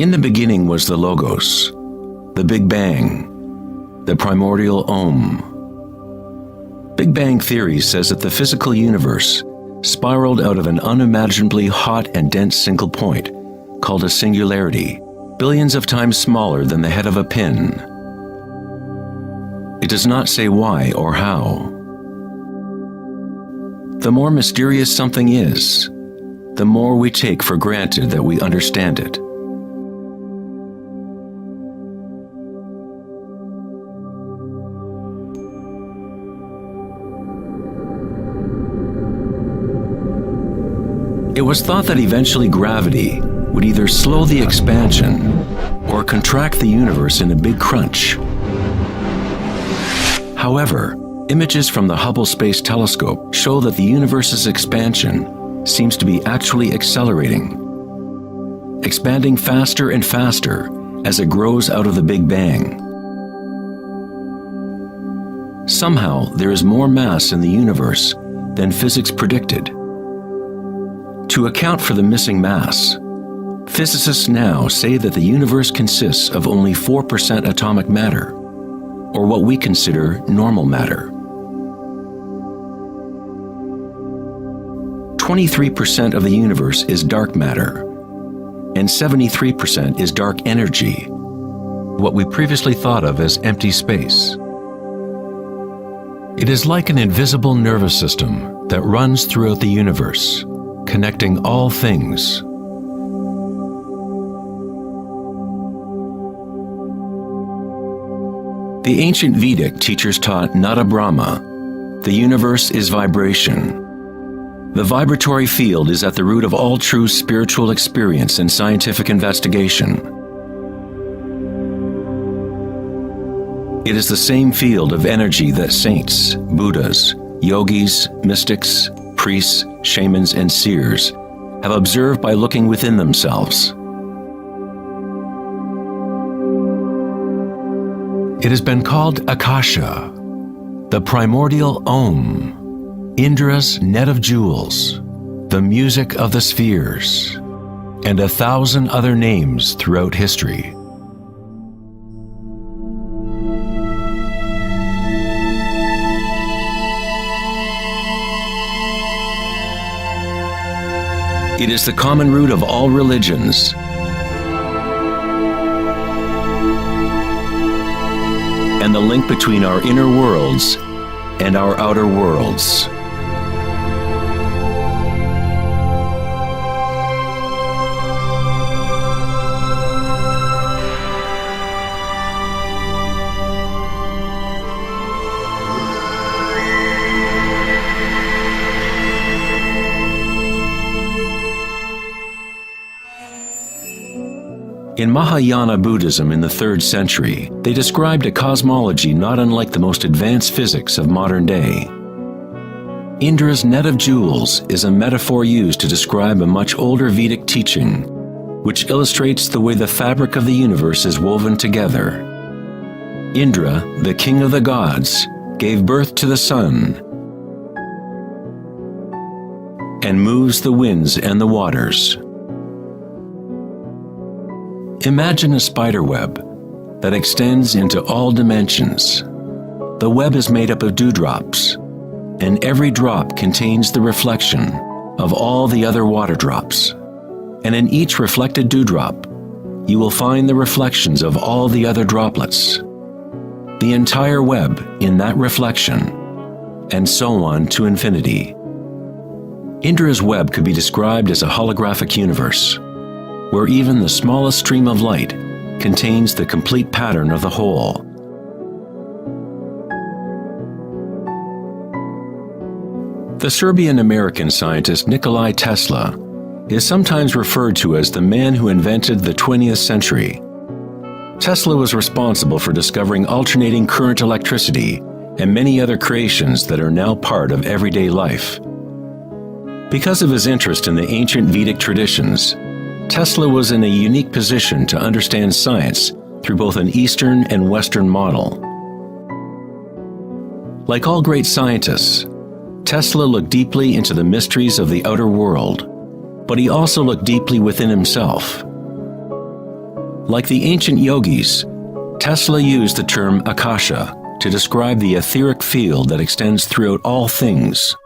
In the beginning was the Logos, the Big Bang, the primordial Om. Big Bang theory says that the physical universe spiraled out of an unimaginably hot and dense single point, called a singularity, billions of times smaller than the head of a pin. It does not say why or how. The more mysterious something is, the more we take for granted that we understand it. It was thought that eventually gravity would either slow the expansion or contract the universe in a big crunch. However, images from the Hubble Space Telescope show that the universe's expansion seems to be actually accelerating, expanding faster and faster as it grows out of the Big Bang. Somehow, there is more mass in the universe than physics predicted. To account for the missing mass, physicists now say that the universe consists of only 4% atomic matter, or what we consider normal matter. 23% of the universe is dark matter, and 73% is dark energy, what we previously thought of as empty space. It is like an invisible nervous system that runs throughout the universe, connecting all things. The ancient Vedic teachers taught Nada Brahma, the universe is vibration. The vibratory field is at the root of all true spiritual experience and scientific investigation. It is the same field of energy that saints, Buddhas, yogis, mystics, priests, shamans, and seers have observed by looking within themselves. It has been called Akasha, the primordial Om, Indra's net of jewels, the music of the spheres, and 1,000 other names throughout history. It is the common root of all religions. And the link between our inner worlds and our outer worlds. In Mahayana Buddhism in the 3rd century, they described a cosmology not unlike the most advanced physics of modern day. Indra's net of jewels is a metaphor used to describe a much older Vedic teaching, which illustrates the way the fabric of the universe is woven together. Indra, the king of the gods, gave birth to the sun and moves the winds and the waters. Imagine a spider web that extends into all dimensions. The web is made up of dewdrops, and every drop contains the reflection of all the other water drops. And in each reflected dewdrop, you will find the reflections of all the other droplets. The entire web in that reflection, and so on to infinity. Indra's web could be described as a holographic universe, where even the smallest stream of light contains the complete pattern of the whole. The Serbian-American scientist Nikola Tesla is sometimes referred to as the man who invented the 20th century. Tesla was responsible for discovering alternating current electricity and many other creations that are now part of everyday life. Because of his interest in the ancient Vedic traditions, Tesla was in a unique position to understand science through both an Eastern and Western model. Like all great scientists, Tesla looked deeply into the mysteries of the outer world, but he also looked deeply within himself. Like the ancient yogis, Tesla used the term akasha to describe the etheric field that extends throughout all things.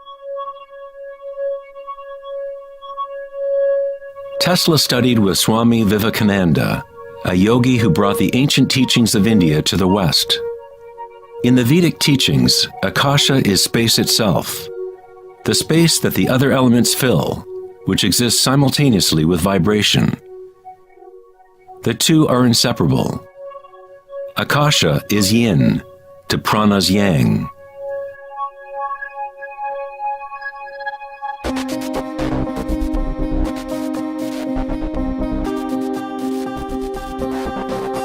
Tesla studied with Swami Vivekananda, a yogi who brought the ancient teachings of India to the West. In the Vedic teachings, akasha is space itself, the space that the other elements fill, which exists simultaneously with vibration. The two are inseparable. Akasha is yin to prana's yang.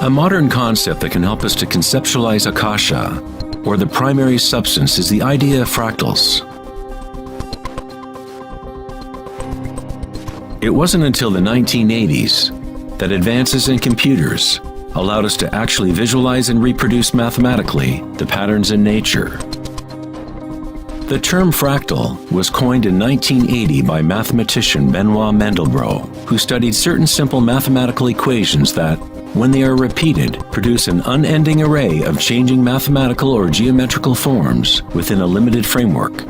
A modern concept that can help us to conceptualize akasha, or the primary substance, is the idea of fractals. It wasn't until the 1980s that advances in computers allowed us to actually visualize and reproduce mathematically the patterns in nature. The term fractal was coined in 1980 by mathematician Benoit Mandelbrot, who studied certain simple mathematical equations that, when they are repeated, produce an unending array of changing mathematical or geometrical forms within a limited framework.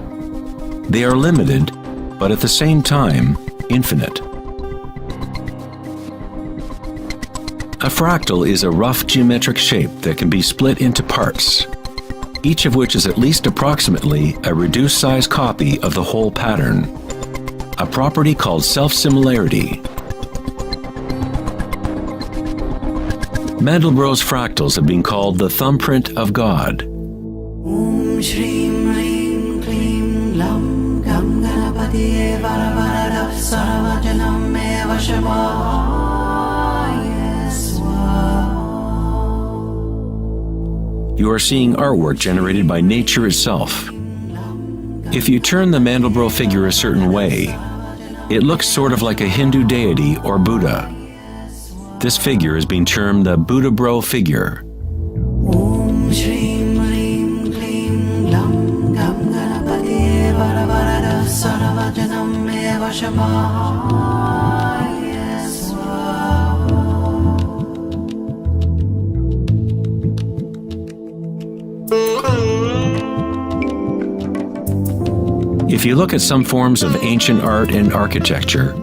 They are limited, but at the same time, infinite. A fractal is a rough geometric shape that can be split into parts, each of which is at least approximately a reduced size copy of the whole pattern, a property called self-similarity. Mandelbrot's fractals have been called the thumbprint of God. Om Shrim Rim Klim Lam Gam Ganapatiye Varavarada Saravajanam Eva Shavaya Swa. You are seeing artwork generated by nature itself. If you turn the Mandelbrot figure a certain way, it looks sort of like a Hindu deity or Buddha. This figure is being termed the Buddha-bro figure. Om Shrim Rim Klim Lam Gam Ganapatiye Varavarada Saravajanam Eva Shavaya Swa. If you look at some forms of ancient art and architecture,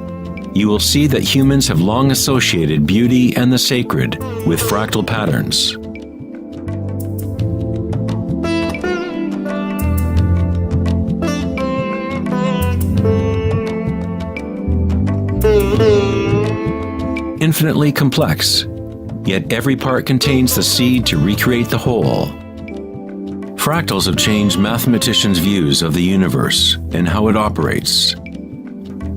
you will see that humans have long associated beauty and the sacred with fractal patterns. Infinitely complex, yet every part contains the seed to recreate the whole. Fractals have changed mathematicians' views of the universe and how it operates.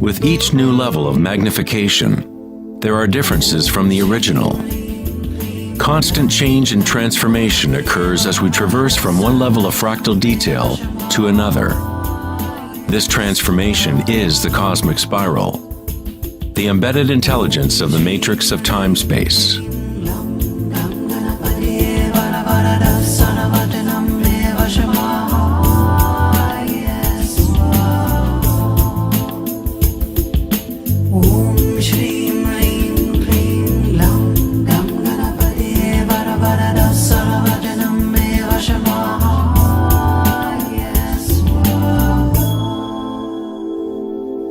With each new level of magnification, there are differences from the original. Constant change and transformation occurs as we traverse from one level of fractal detail to another. This transformation is the cosmic spiral, the embedded intelligence of the matrix of time-space.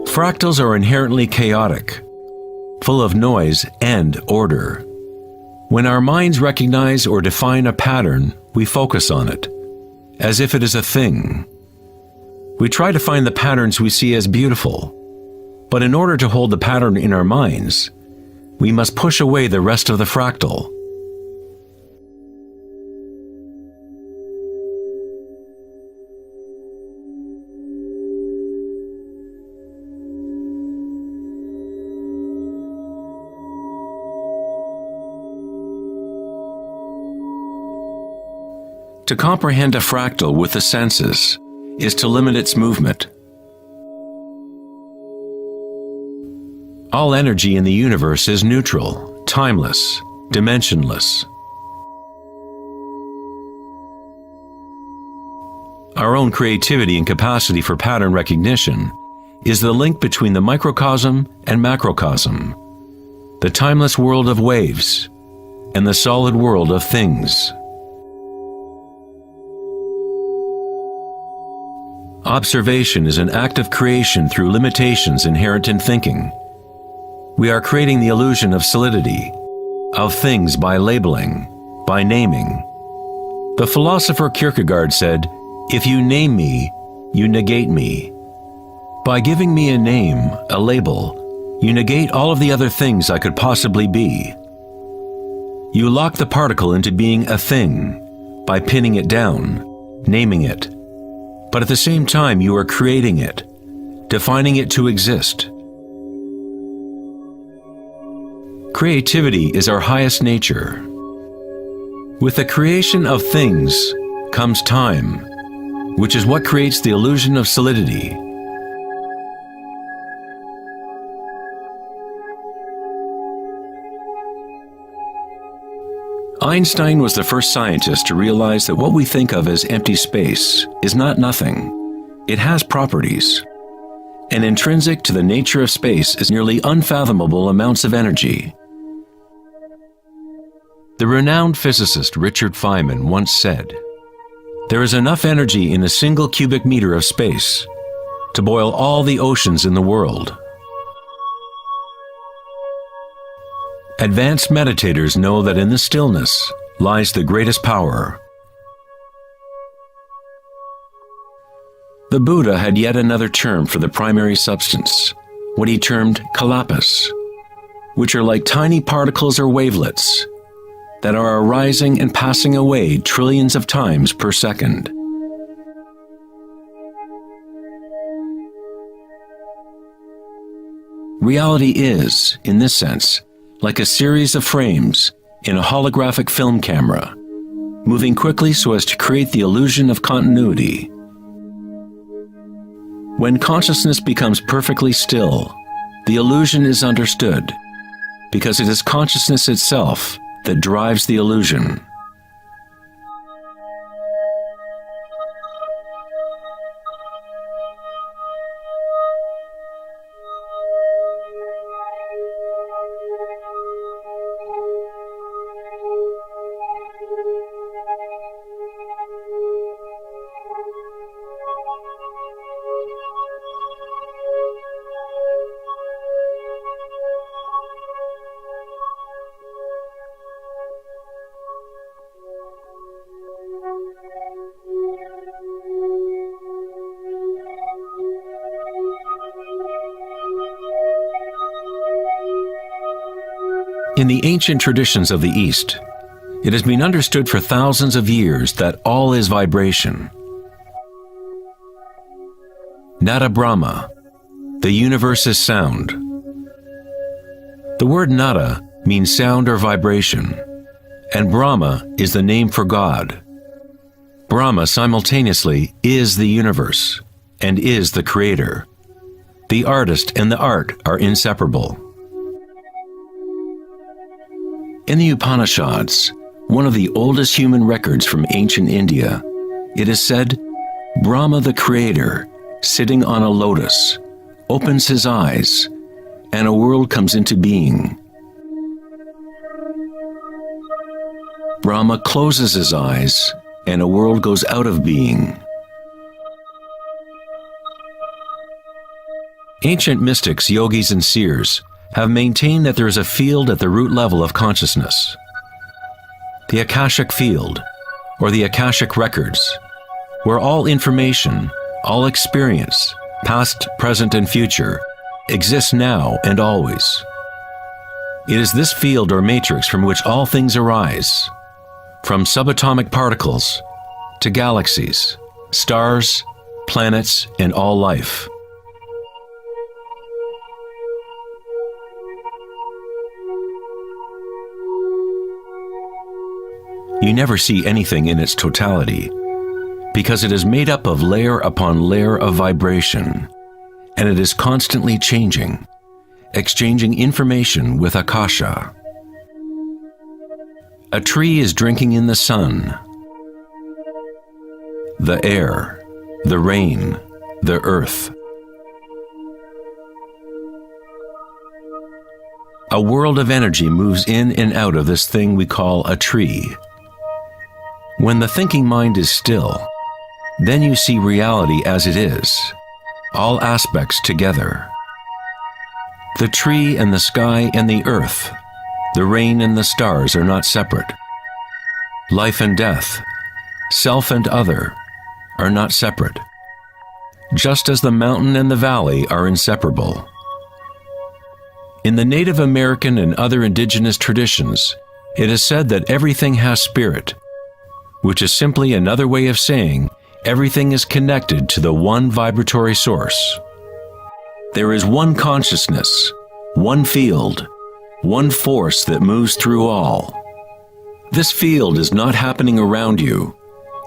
Fractals are inherently chaotic, full of noise and order. When our minds recognize or define a pattern, we focus on it, as if it is a thing. We try to find the patterns we see as beautiful, but in order to hold the pattern in our minds, we must push away the rest of the fractal. To comprehend a fractal with the senses is to limit its movement. All energy in the universe is neutral, timeless, dimensionless. Our own creativity and capacity for pattern recognition is the link between the microcosm and macrocosm, the timeless world of waves, and the solid world of things. Observation is an act of creation through limitations inherent in thinking. We are creating the illusion of solidity, of things by labeling, by naming. The philosopher Kierkegaard said, "If you name me, you negate me." By giving me a name, a label, you negate all of the other things I could possibly be. You lock the particle into being a thing by pinning it down, naming it. But at the same time, you are creating it, defining it to exist. Creativity is our highest nature. With the creation of things comes time, which is what creates the illusion of solidity. Einstein was the first scientist to realize that what we think of as empty space is not nothing. It has properties. And intrinsic to the nature of space is nearly unfathomable amounts of energy. The renowned physicist Richard Feynman once said, "There is enough energy in a single cubic meter of space to boil all the oceans in the world." Advanced meditators know that in the stillness lies the greatest power. The Buddha had yet another term for the primary substance, what he termed kalapas, which are like tiny particles or wavelets that are arising and passing away trillions of times per second. Reality is, in this sense, like a series of frames in a holographic film camera, moving quickly so as to create the illusion of continuity. When consciousness becomes perfectly still, the illusion is understood, because it is consciousness itself that drives the illusion. In the ancient traditions of the East, it has been understood for thousands of years that all is vibration. Nada Brahma, the universe is sound. The word nada means sound or vibration, and Brahma is the name for God. Brahma simultaneously is the universe and is the creator. The artist and the art are inseparable. In the Upanishads, one of the oldest human records from ancient India, it is said, Brahma the creator, sitting on a lotus, opens his eyes, and a world comes into being. Brahma closes his eyes, and a world goes out of being. Ancient mystics, yogis, and seers have maintained that there is a field at the root level of consciousness. The Akashic field, or the Akashic records, where all information, all experience, past, present, and future, exists now and always. It is this field or matrix from which all things arise, from subatomic particles to galaxies, stars, planets, and all life. You never see anything in its totality, because it is made up of layer upon layer of vibration, and it is constantly changing, exchanging information with Akasha. A tree is drinking in the sun, the air, the rain, the earth. a world of energy moves in and out of this thing we call a tree. When the thinking mind is still, then you see reality as it is, all aspects together. The tree and the sky and the earth, the rain and the stars are not separate. Life and death, self and other, are not separate, just as the mountain and the valley are inseparable. In the Native American and other indigenous traditions, it is said that everything has spirit, which is simply another way of saying everything is connected to the one vibratory source. There is one consciousness, one field, one force that moves through all. This field is not happening around you,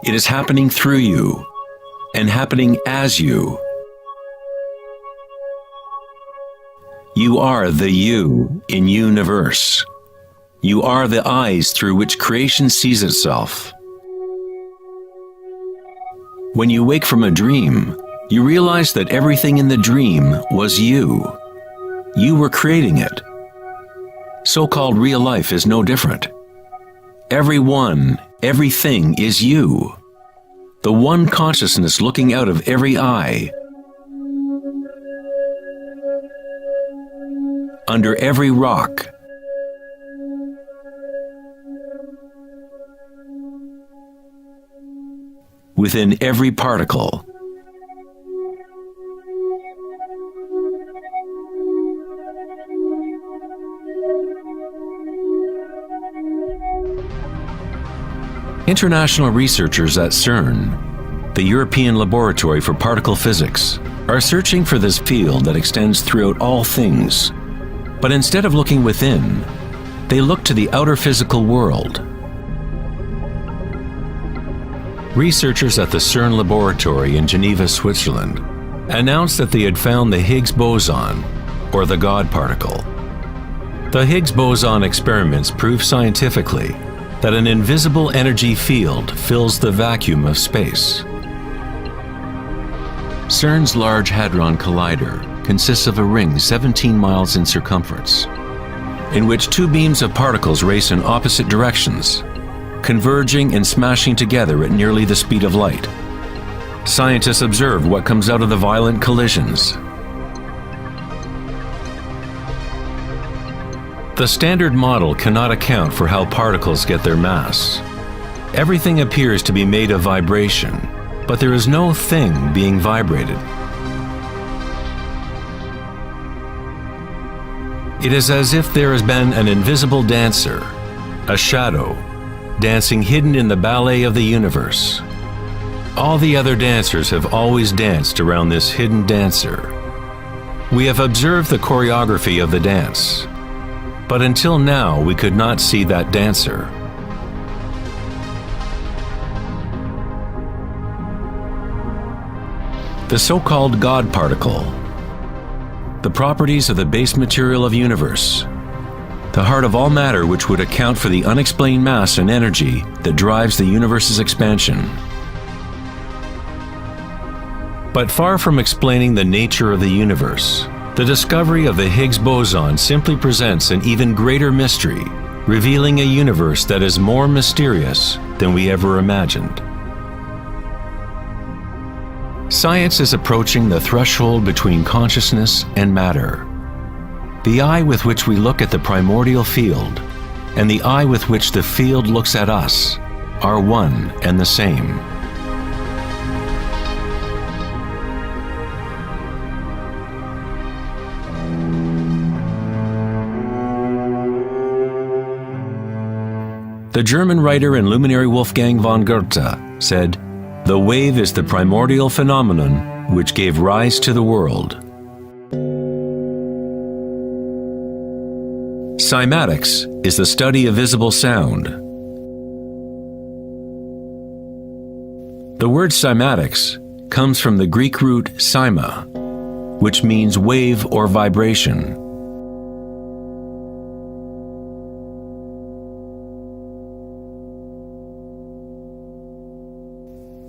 it is happening through you, and happening as you. You are the you in universe. You are the eyes through which creation sees itself. When you wake from a dream, you realize that everything in the dream was you. You were creating it. So-called real life is no different. Everyone, everything is you. The one consciousness looking out of every eye. Under every rock. Within every particle. International researchers at CERN, the European Laboratory for Particle Physics, are searching for this field that extends throughout all things. But instead of looking within, they look to the outer physical world. Researchers at the CERN laboratory in Geneva, Switzerland, announced that they had found the Higgs boson, or the God particle. The Higgs boson experiments prove scientifically that an invisible energy field fills the vacuum of space. CERN's Large Hadron Collider consists of a ring 17 miles in circumference, in which two beams of particles race in opposite directions, converging and smashing together at nearly the speed of light. Scientists observe what comes out of the violent collisions. The standard model cannot account for how particles get their mass. Everything appears to be made of vibration, but there is no thing being vibrated. It is as if there has been an invisible dancer, a shadow, dancing hidden in the ballet of the universe. All the other dancers have always danced around this hidden dancer. We have observed the choreography of the dance, but until now we could not see that dancer. The so-called God particle, the properties of the base material of universe, the heart of all matter which would account for the unexplained mass and energy that drives the universe's expansion. But far from explaining the nature of the universe, the discovery of the Higgs boson simply presents an even greater mystery, revealing a universe that is more mysterious than we ever imagined. Science is approaching the threshold between consciousness and matter. The eye with which we look at the primordial field and the eye with which the field looks at us are one and the same. The German writer and luminary Wolfgang von Goethe said, "The wave is the primordial phenomenon which gave rise to the world." Cymatics is the study of visible sound. The word cymatics comes from the Greek root cyma, which means wave or vibration.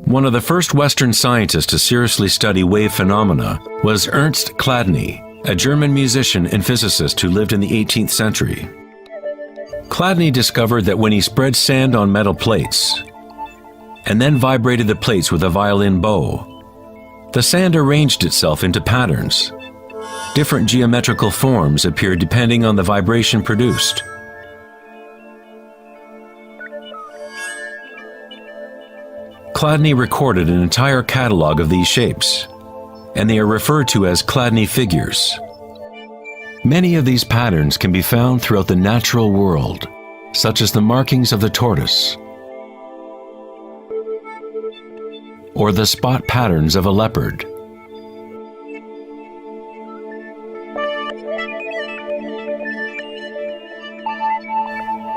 One of the first Western scientists to seriously study wave phenomena was Ernst Chladni, a German musician and physicist who lived in the 18th century. Chladni discovered that when he spread sand on metal plates and then vibrated the plates with a violin bow, the sand arranged itself into patterns. Different geometrical forms appeared depending on the vibration produced. Chladni recorded an entire catalog of these shapes, and they are referred to as Chladni figures. Many of these patterns can be found throughout the natural world, such as the markings of the tortoise or the spot patterns of a leopard.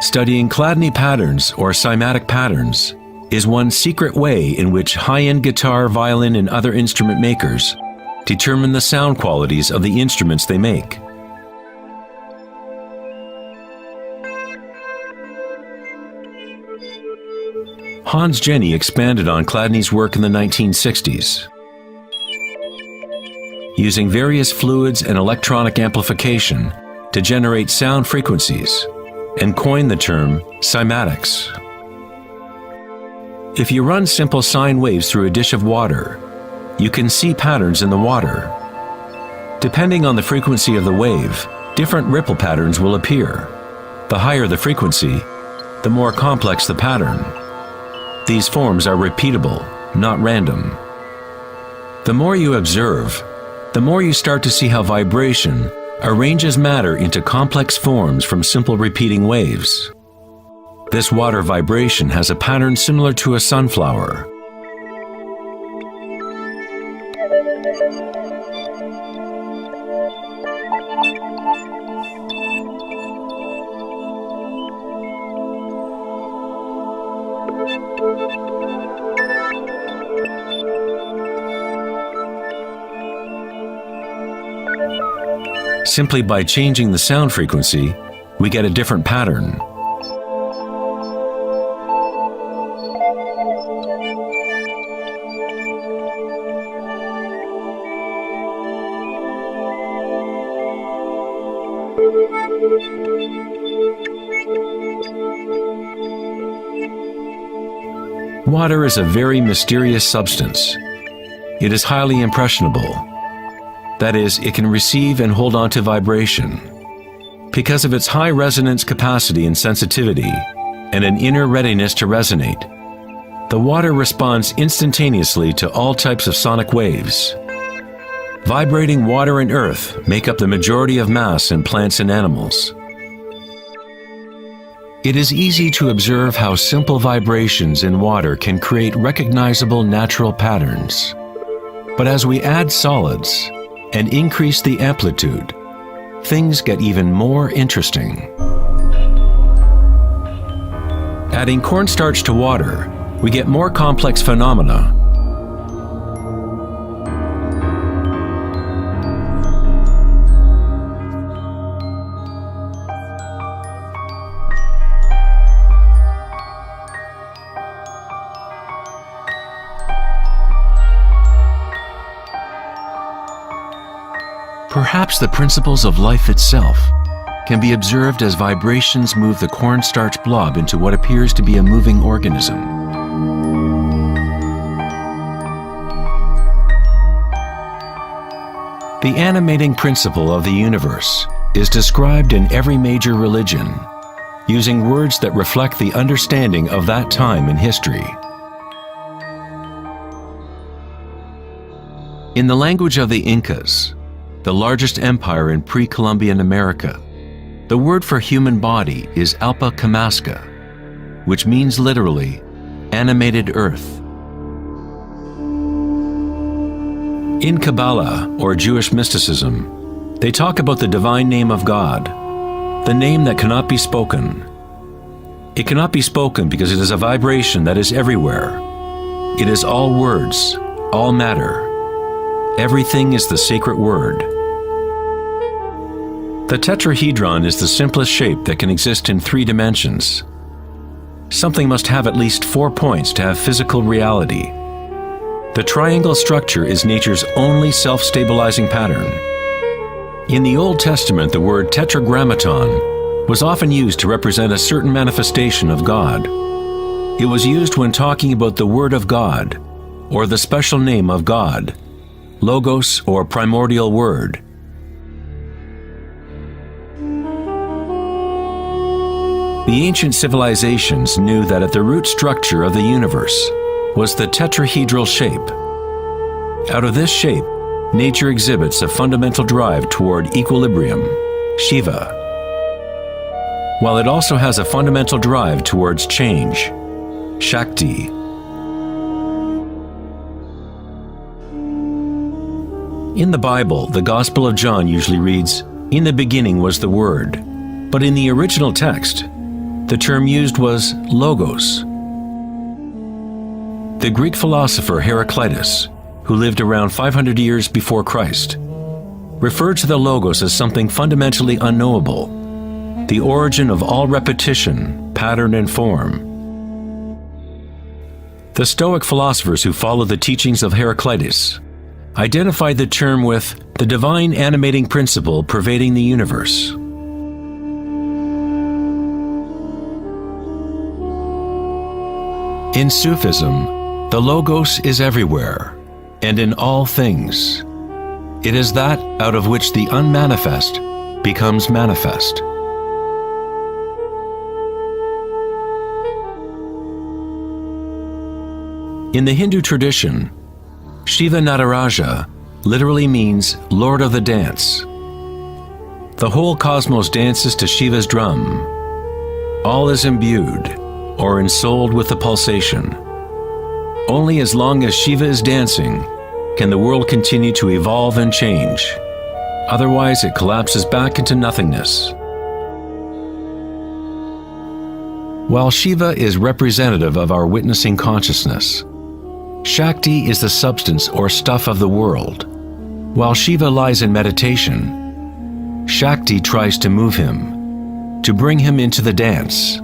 Studying Chladni patterns or cymatic patterns is one secret way in which high-end guitar, violin, and other instrument makers determine the sound qualities of the instruments they make. Hans Jenny expanded on Chladni's work in the 1960s. Using various fluids and electronic amplification to generate sound frequencies, and coined the term cymatics. If you run simple sine waves through a dish of water, you can see patterns in the water. Depending on the frequency of the wave, different ripple patterns will appear. The higher the frequency, the more complex the pattern. These forms are repeatable, not random. The more you observe, the more you start to see how vibration arranges matter into complex forms from simple repeating waves. This water vibration has a pattern similar to a sunflower. Simply by changing the sound frequency, we get a different pattern. Water is a very mysterious substance. It is highly impressionable. That is, it can receive and hold on to vibration. Because of its high resonance capacity and sensitivity, and an inner readiness to resonate, the water responds instantaneously to all types of sonic waves. Vibrating water and earth make up the majority of mass in plants and animals. It is easy to observe how simple vibrations in water can create recognizable natural patterns. But as we add solids and increase the amplitude, things get even more interesting. Adding cornstarch to water, we get more complex phenomena. Perhaps the principles of life itself can be observed as vibrations move the cornstarch blob into what appears to be a moving organism. The animating principle of the universe is described in every major religion, using words that reflect the understanding of that time in history. In the language of the Incas, the largest empire in pre-Columbian America, the word for human body is Alpa Kamasca, which means literally, animated earth. In Kabbalah, or Jewish mysticism, they talk about the divine name of God, the name that cannot be spoken. It cannot be spoken because it is a vibration that is everywhere. It is all words, all matter. Everything is the sacred word. The tetrahedron is the simplest shape that can exist in 3 dimensions. Something must have at least 4 points to have physical reality. The triangle structure is nature's only self-stabilizing pattern. In the Old Testament, the word tetragrammaton was often used to represent a certain manifestation of God. It was used when talking about the Word of God, or the special name of God, Logos or primordial Word. The ancient civilizations knew that at the root structure of the universe was the tetrahedral shape. Out of this shape, nature exhibits a fundamental drive toward equilibrium, Shiva, while it also has a fundamental drive towards change, Shakti. In the Bible, the Gospel of John usually reads, "In the beginning was the Word," but in the original text, the term used was logos. The Greek philosopher Heraclitus, who lived around 500 years before Christ, referred to the logos as something fundamentally unknowable, the origin of all repetition, pattern, and form. The Stoic philosophers who followed the teachings of Heraclitus identified the term with the divine animating principle pervading the universe. In Sufism, the Logos is everywhere and in all things. It is that out of which the unmanifest becomes manifest. In the Hindu tradition, Shiva Nataraja literally means Lord of the Dance. The whole cosmos dances to Shiva's drum. All is imbued or ensouled with the pulsation. Only as long as Shiva is dancing can the world continue to evolve and change. Otherwise, it collapses back into nothingness. While Shiva is representative of our witnessing consciousness, Shakti is the substance or stuff of the world. While Shiva lies in meditation, Shakti tries to move him, to bring him into the dance.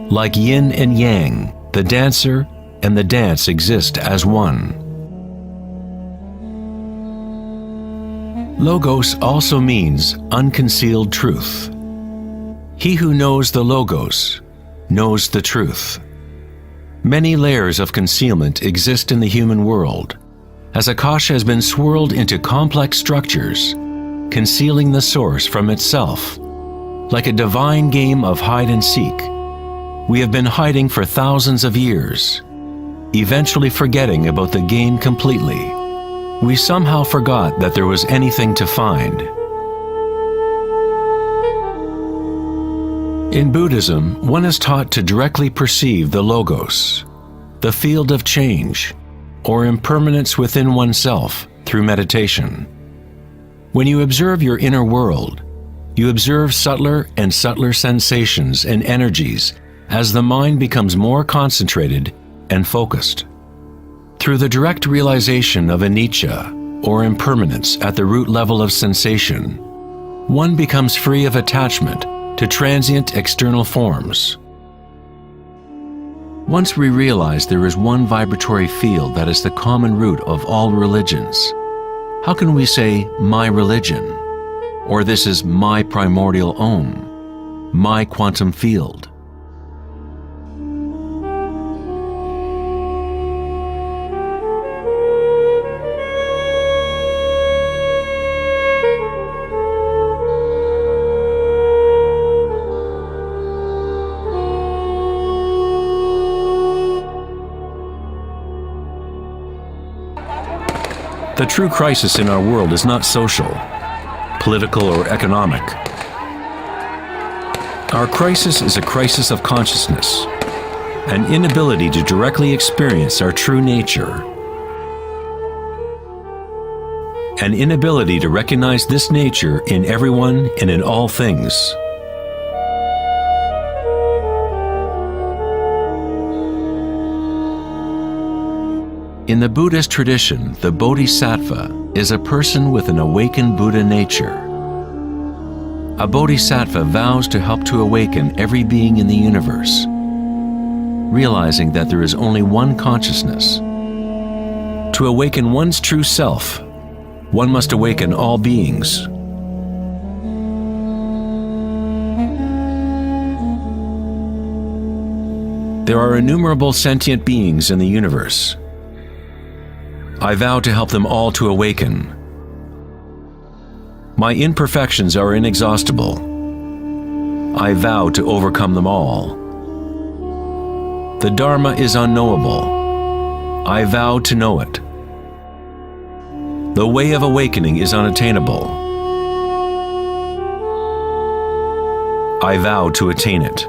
Like yin and yang, the dancer and the dance exist as one. Logos also means unconcealed truth. He who knows the Logos knows the truth. Many layers of concealment exist in the human world, as Akasha has been swirled into complex structures, concealing the source from itself. Like a divine game of hide and seek, we have been hiding for thousands of years, eventually forgetting about the game completely. We somehow forgot that there was anything to find. In Buddhism, one is taught to directly perceive the Logos, the field of change, or impermanence within oneself through meditation. When you observe your inner world, you observe subtler and subtler sensations and energies as the mind becomes more concentrated and focused. Through the direct realization of anicca, or impermanence at the root level of sensation, one becomes free of attachment to transient external forms. Once we realize there is one vibratory field that is the common root of all religions, how can we say, my religion, or this is my primordial Om, my quantum field? The true crisis in our world is not social, political, or economic. Our crisis is a crisis of consciousness, an inability to directly experience our true nature, an inability to recognize this nature in everyone and in all things. In the Buddhist tradition, the Bodhisattva is a person with an awakened Buddha nature. A Bodhisattva vows to help to awaken every being in the universe, realizing that there is only one consciousness. To awaken one's true self, one must awaken all beings, There are innumerable sentient beings in the universe. I vow to help them all to awaken. My imperfections are inexhaustible. I vow to overcome them all. The Dharma is unknowable. I vow to know it. The way of awakening is unattainable. I vow to attain it.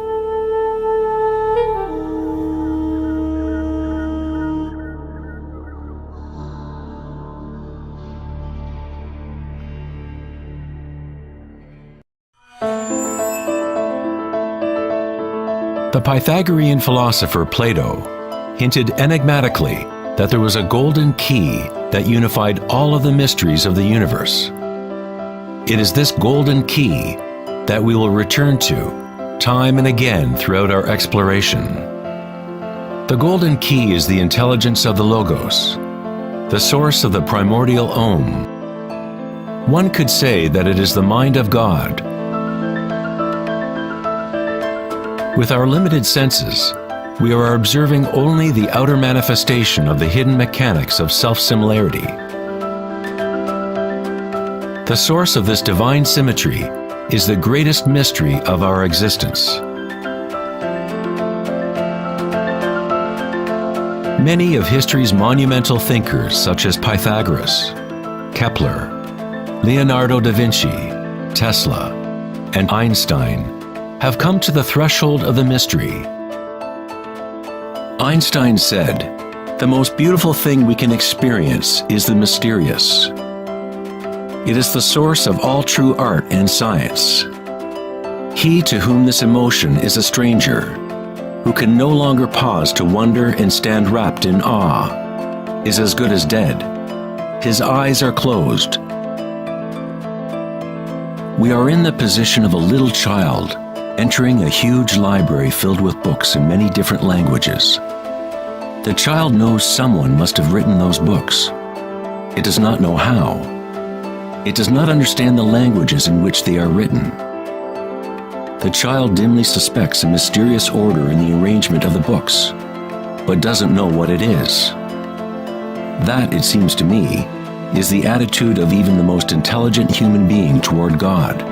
The Pythagorean philosopher Plato hinted enigmatically that there was a golden key that unified all of the mysteries of the universe. It is this golden key that we will return to time and again throughout our exploration. The golden key is the intelligence of the Logos, the source of the primordial Om. One could say that it is the mind of God. With our limited senses, we are observing only the outer manifestation of the hidden mechanics of self-similarity. The source of this divine symmetry is the greatest mystery of our existence. Many of history's monumental thinkers, such as Pythagoras, Kepler, Leonardo da Vinci, Tesla, and Einstein, have come to the threshold of the mystery. Einstein said, "The most beautiful thing we can experience is the mysterious. It is the source of all true art and science. He to whom this emotion is a stranger, who can no longer pause to wonder and stand wrapped in awe, is as good as dead. His eyes are closed." We are in the position of a little child entering a huge library filled with books in many different languages. The child knows someone must have written those books. It does not know how. It does not understand the languages in which they are written. The child dimly suspects a mysterious order in the arrangement of the books, but doesn't know what it is. That, it seems to me, is the attitude of even the most intelligent human being toward God.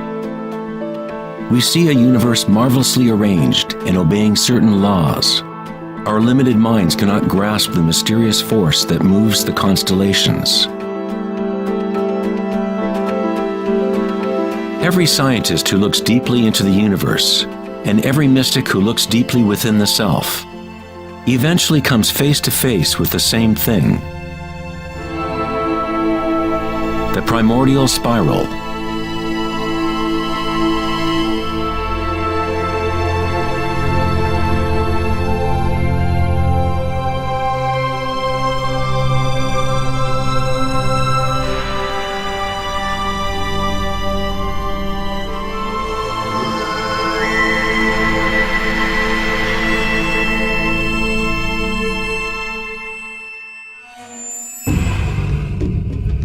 We see a universe marvelously arranged and obeying certain laws. Our limited minds cannot grasp the mysterious force that moves the constellations. Every scientist who looks deeply into the universe, and every mystic who looks deeply within the self, eventually comes face to face with the same thing: the primordial spiral.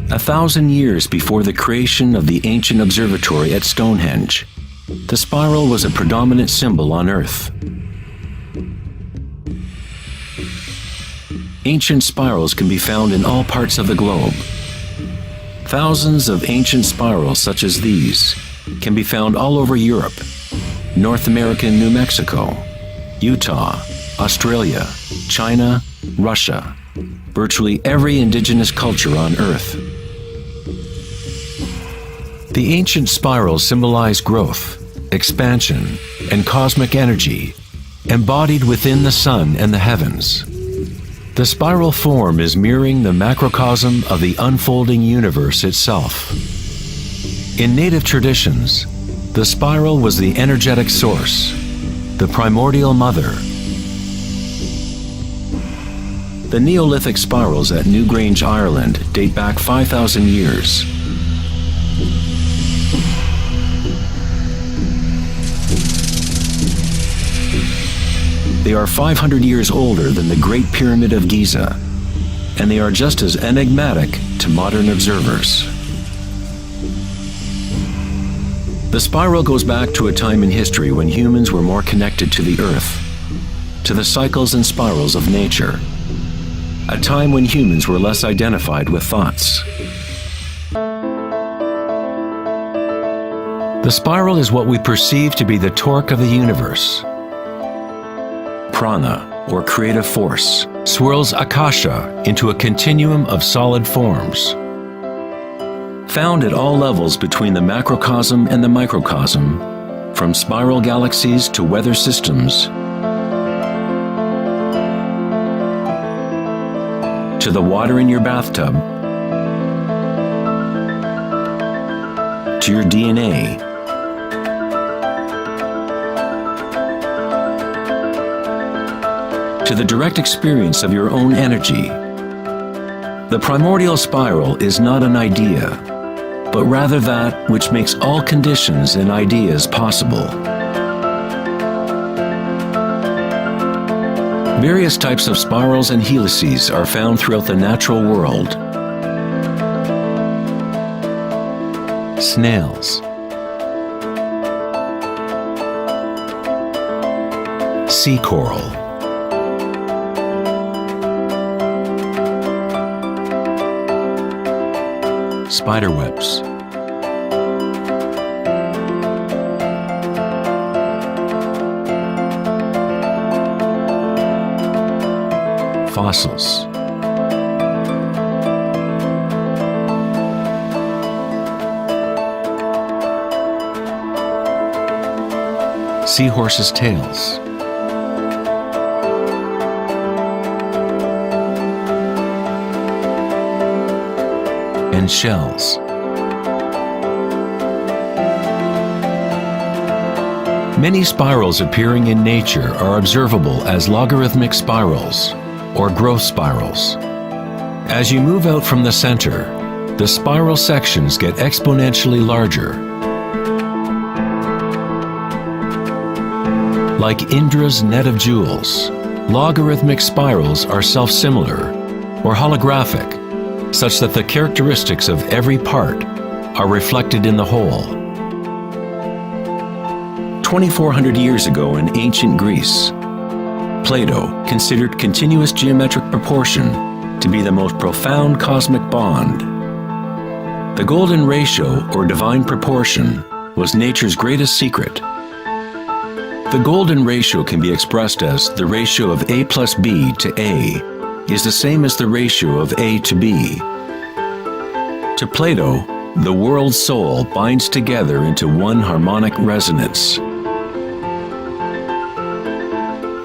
A 1,000 years before the creation of the ancient observatory at Stonehenge, the spiral was a predominant symbol on Earth. Ancient spirals can be found in all parts of the globe. Thousands of ancient spirals such as these can be found all over Europe, North America and New Mexico, Utah, Australia, China, Russia, virtually every indigenous culture on Earth. The ancient spirals symbolize growth, expansion, and cosmic energy, embodied within the sun and the heavens. The spiral form is mirroring the macrocosm of the unfolding universe itself. In native traditions, the spiral was the energetic source, the primordial mother. The Neolithic spirals at Newgrange, Ireland date back 5,000 years. They are 500 years older than the Great Pyramid of Giza, and they are just as enigmatic to modern observers. The spiral goes back to a time in history when humans were more connected to the Earth. to the cycles and spirals of nature, a time when humans were less identified with thoughts. The spiral is what we perceive to be the torque of the universe. Prana, or creative force, swirls akasha into a continuum of solid forms. Found at all levels between the macrocosm and the microcosm, from spiral galaxies to weather systems, to the water in your bathtub, to your DNA, to the direct experience of your own energy. The primordial spiral is not an idea, but rather that which makes all conditions and ideas possible. Various types of spirals and helices are found throughout the natural world. Snails, sea coral, spider webs, fossils, seahorses' tails, and shells. Many spirals appearing in nature are observable as logarithmic spirals, or growth spirals. As you move out from the center, the spiral sections get exponentially larger. Like Indra's net of jewels, logarithmic spirals are self-similar, or holographic, such that the characteristics of every part are reflected in the whole. 2,400 years ago in ancient Greece, Plato considered continuous geometric proportion to be the most profound cosmic bond. The golden ratio, or divine proportion, was nature's greatest secret. The golden ratio can be expressed as the ratio of A plus B to A is the same as the ratio of A to B. To Plato, the world's soul binds together into one harmonic resonance.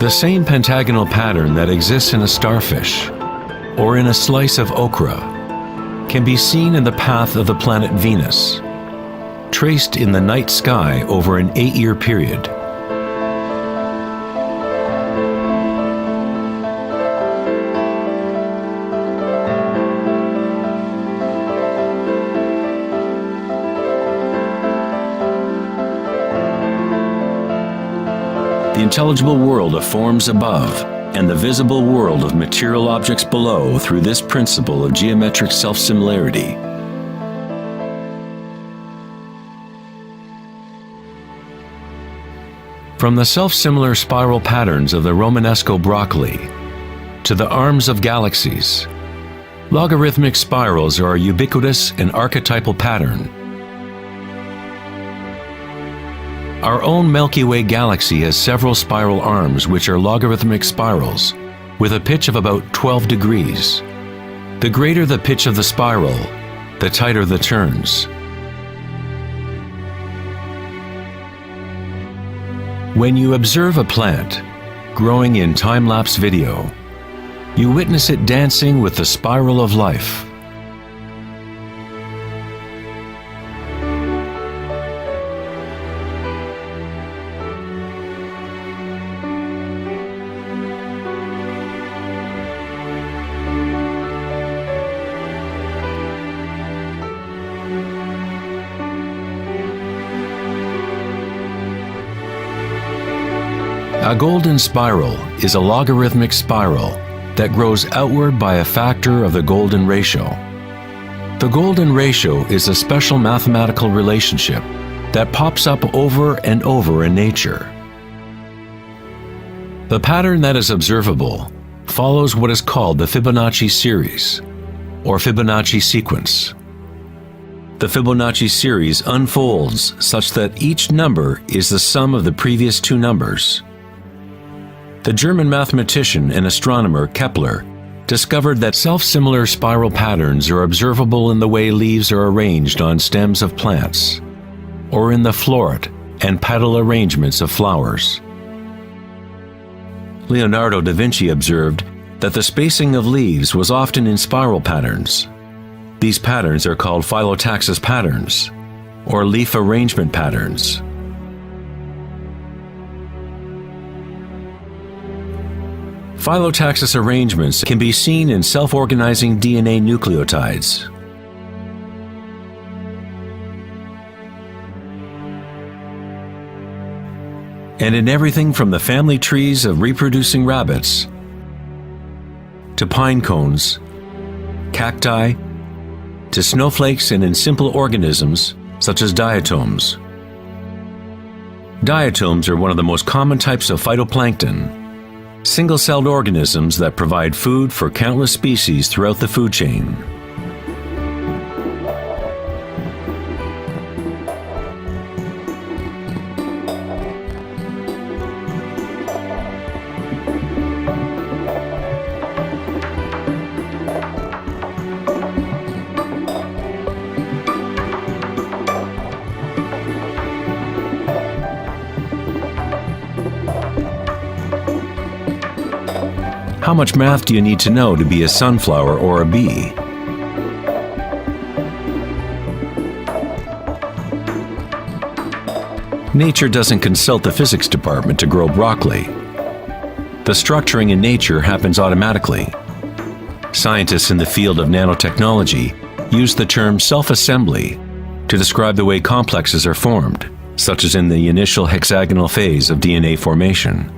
The same pentagonal pattern that exists in a starfish or in a slice of okra can be seen in the path of the planet Venus, traced in the night sky over an 8-year period. The intelligible world of forms above and the visible world of material objects below through this principle of geometric self-similarity. From the self-similar spiral patterns of the Romanesco broccoli to the arms of galaxies, logarithmic spirals are a ubiquitous and archetypal pattern. Our own Milky Way galaxy has several spiral arms which are logarithmic spirals with a pitch of about 12 degrees. The greater the pitch of the spiral, the tighter the turns. When you observe a plant growing in time-lapse video, you witness it dancing with the spiral of life. A golden spiral is a logarithmic spiral that grows outward by a factor of the golden ratio. The golden ratio is a special mathematical relationship that pops up over and over in nature. The pattern that is observable follows what is called the Fibonacci series, or Fibonacci sequence. The Fibonacci series unfolds such that each number is the sum of the previous two numbers. The German mathematician and astronomer Kepler discovered that self-similar spiral patterns are observable in the way leaves are arranged on stems of plants, or in the floret and petal arrangements of flowers. Leonardo da Vinci observed that the spacing of leaves was often in spiral patterns. These patterns are called phyllotaxis patterns, or leaf arrangement patterns. Phyllotaxis arrangements can be seen in self-organizing DNA nucleotides. And in everything from the family trees of reproducing rabbits to pine cones, cacti, to snowflakes, and in simple organisms such as diatoms. Diatoms are one of the most common types of phytoplankton, single-celled organisms that provide food for countless species throughout the food chain. How much math do you need to know to be a sunflower or a bee? Nature doesn't consult the physics department to grow broccoli. The structuring in nature happens automatically. Scientists in the field of nanotechnology use the term self-assembly to describe the way complexes are formed, such as in the initial hexagonal phase of DNA formation.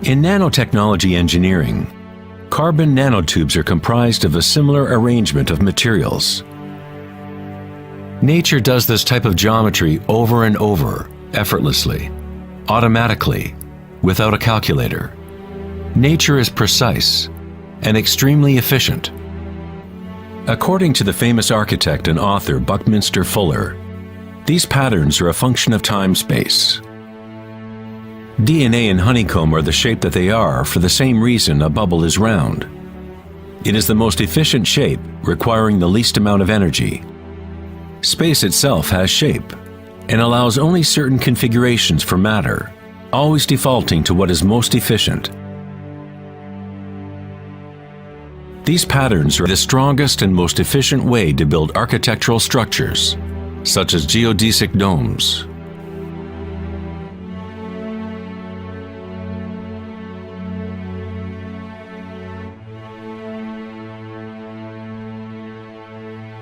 In nanotechnology engineering, carbon nanotubes are comprised of a similar arrangement of materials. Nature does this type of geometry over and over, effortlessly, automatically, without a calculator. Nature is precise and extremely efficient. According to the famous architect and author Buckminster Fuller, these patterns are a function of time-space. DNA and honeycomb are the shape that they are for the same reason a bubble is round. It is the most efficient shape, requiring the least amount of energy. Space itself has shape and allows only certain configurations for matter, always defaulting to what is most efficient. These patterns are the strongest and most efficient way to build architectural structures, such as geodesic domes.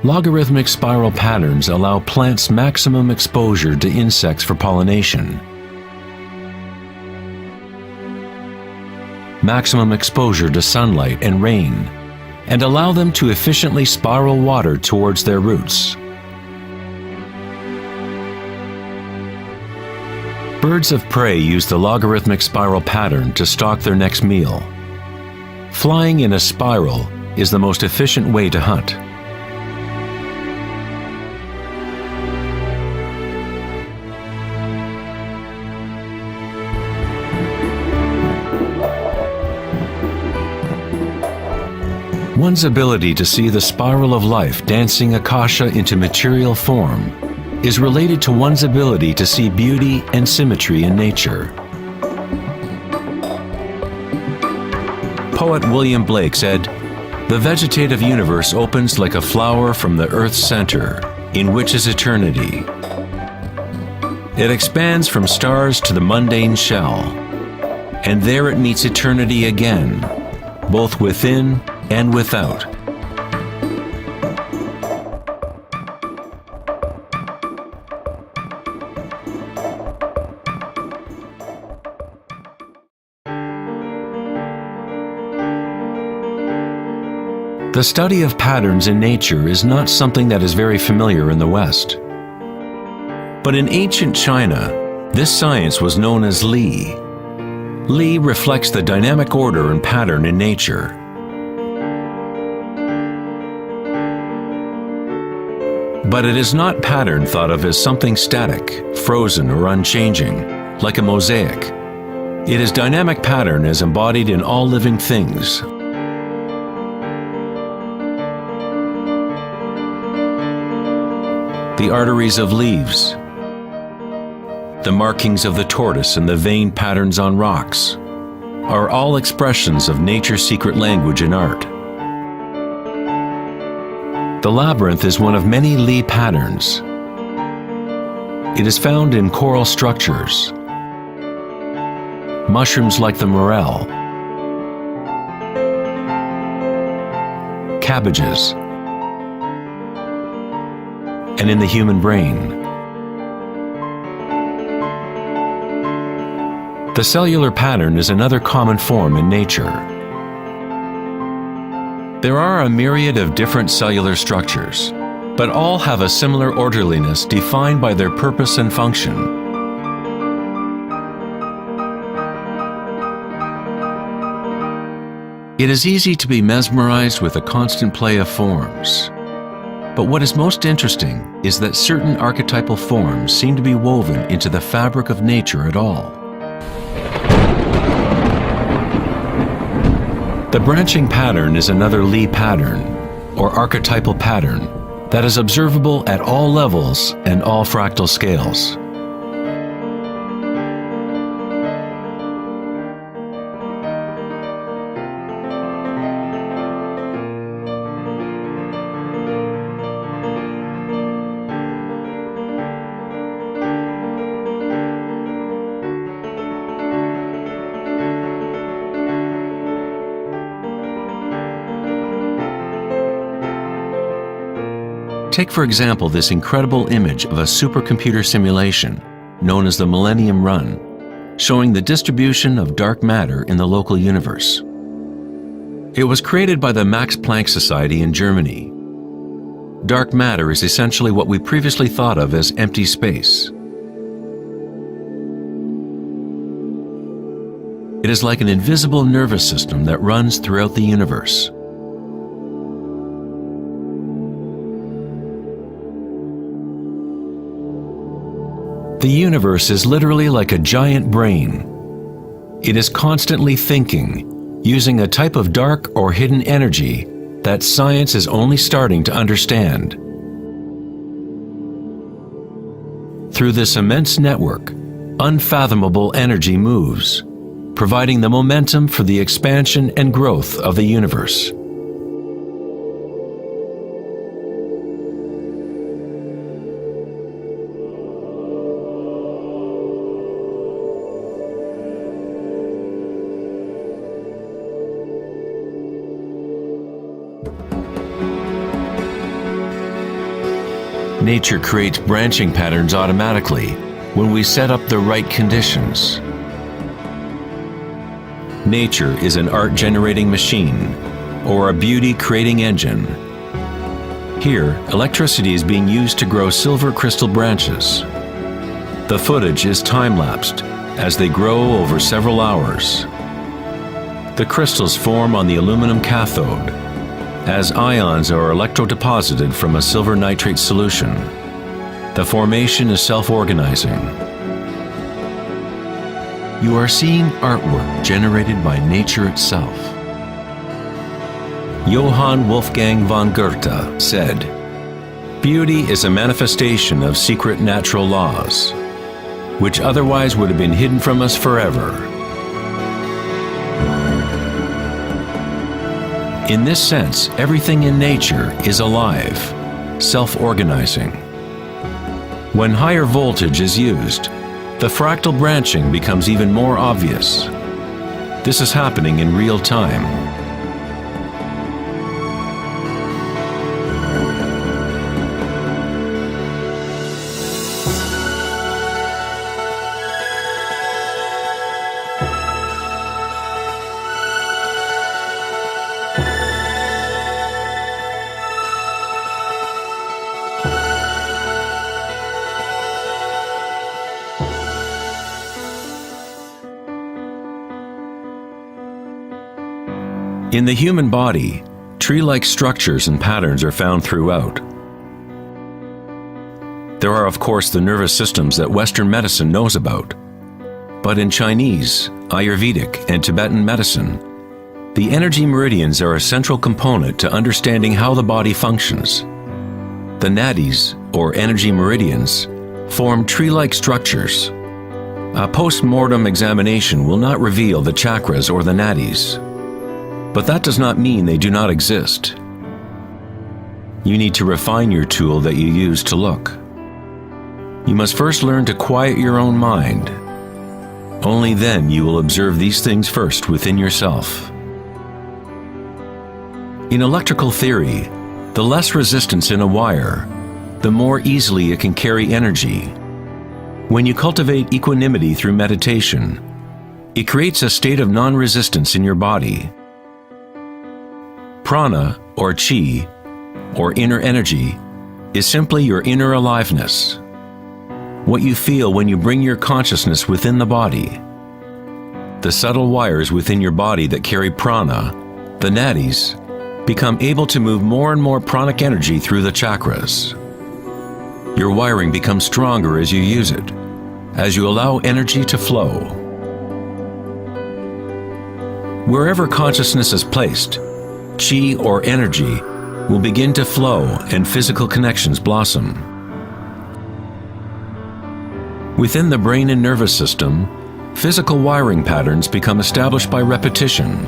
Logarithmic spiral patterns allow plants maximum exposure to insects for pollination, maximum exposure to sunlight and rain, and allow them to efficiently spiral water towards their roots. Birds of prey use the logarithmic spiral pattern to stalk their next meal. Flying in a spiral is the most efficient way to hunt. One's ability to see the spiral of life dancing akasha into material form is related to one's ability to see beauty and symmetry in nature. Poet William Blake said, "The vegetative universe opens like a flower from the earth's center, in which is eternity. It expands from stars to the mundane shell, and there it meets eternity again, both within and without." The study of patterns in nature is not something that is very familiar in the West. But in ancient China, this science was known as Li. Li reflects the dynamic order and pattern in nature. But it is not pattern thought of as something static, frozen, or unchanging, like a mosaic. It is dynamic pattern as embodied in all living things. The arteries of leaves, the markings of the tortoise and the vein patterns on rocks are all expressions of nature's secret language in art. The labyrinth is one of many Li patterns. It is found in coral structures, mushrooms like the morel, cabbages, and in the human brain. The cellular pattern is another common form in nature. There are a myriad of different cellular structures, but all have a similar orderliness defined by their purpose and function. It is easy to be mesmerized with a constant play of forms. But what is most interesting is that certain archetypal forms seem to be woven into the fabric of nature at all. The branching pattern is another Li pattern, or archetypal pattern, that is observable at all levels and all fractal scales. Take for example this incredible image of a supercomputer simulation known as the Millennium Run, showing the distribution of dark matter in the local universe. It was created by the Max Planck Society in Germany. Dark matter is essentially what we previously thought of as empty space. It is like an invisible nervous system that runs throughout the universe. The universe is literally like a giant brain. It is constantly thinking, using a type of dark or hidden energy that science is only starting to understand. Through this immense network, unfathomable energy moves, providing the momentum for the expansion and growth of the universe. Nature creates branching patterns automatically when we set up the right conditions. Nature is an art-generating machine or a beauty-creating engine. Here, electricity is being used to grow silver crystal branches. The footage is time-lapsed as they grow over several hours. The crystals form on the aluminum cathode as ions are electrodeposited from a silver nitrate solution. The formation is self-organizing. You are seeing artwork generated by nature itself. Johann Wolfgang von Goethe said, "Beauty is a manifestation of secret natural laws, which otherwise would have been hidden from us forever." In this sense, everything in nature is alive, self-organizing. When higher voltage is used, the fractal branching becomes even more obvious. This is happening in real time. In the human body, tree-like structures and patterns are found throughout. There are, of course, the nervous systems that Western medicine knows about. But in Chinese, Ayurvedic, and Tibetan medicine, the energy meridians are a central component to understanding how the body functions. The nadis, or energy meridians, form tree-like structures. A post-mortem examination will not reveal the chakras or the nadis. But that does not mean they do not exist. You need to refine your tool that you use to look. You must first learn to quiet your own mind. Only then you will observe these things first within yourself. In electrical theory, the less resistance in a wire, the more easily it can carry energy. When you cultivate equanimity through meditation, it creates a state of non-resistance in your body. Prana, or chi, or inner energy, is simply your inner aliveness. What you feel when you bring your consciousness within the body. The subtle wires within your body that carry prana, the nadis, become able to move more and more pranic energy through the chakras. Your wiring becomes stronger as you use it, as you allow energy to flow. Wherever consciousness is placed, chi or energy will begin to flow and physical connections blossom. Within the brain and nervous system, physical wiring patterns become established by repetition.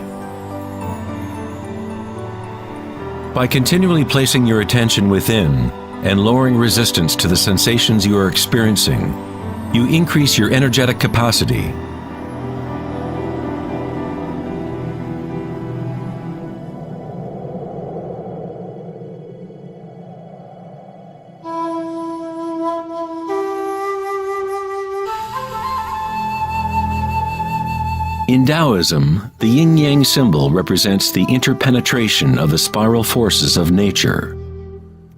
By continually placing your attention within and lowering resistance to the sensations you are experiencing, you increase your energetic capacity. In Taoism, the yin-yang symbol represents the interpenetration of the spiral forces of nature.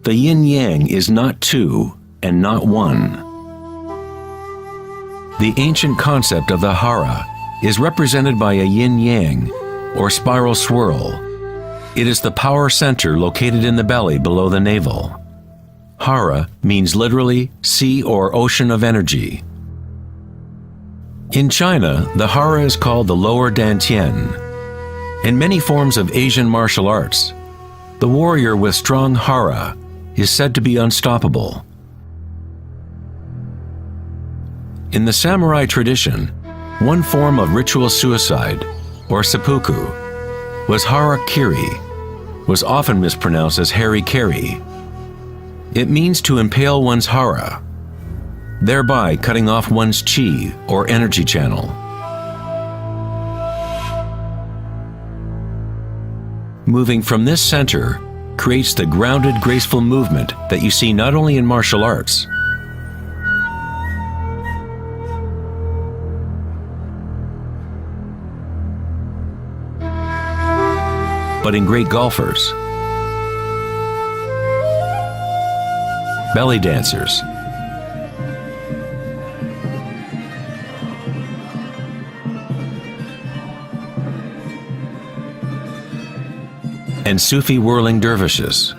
The yin-yang is not two and not one. The ancient concept of the hara is represented by a yin-yang, or spiral swirl. It is the power center located in the belly below the navel. Hara means literally sea or ocean of energy. In China, the hara is called the lower dantian. In many forms of Asian martial arts, the warrior with strong hara is said to be unstoppable. In the samurai tradition, one form of ritual suicide, or seppuku, was harakiri, was often mispronounced as harikiri. It means to impale one's hara, thereby cutting off one's chi or energy channel. Moving from this center creates the grounded, graceful movement that you see not only in martial arts, but in great golfers, belly dancers, and Sufi whirling dervishes.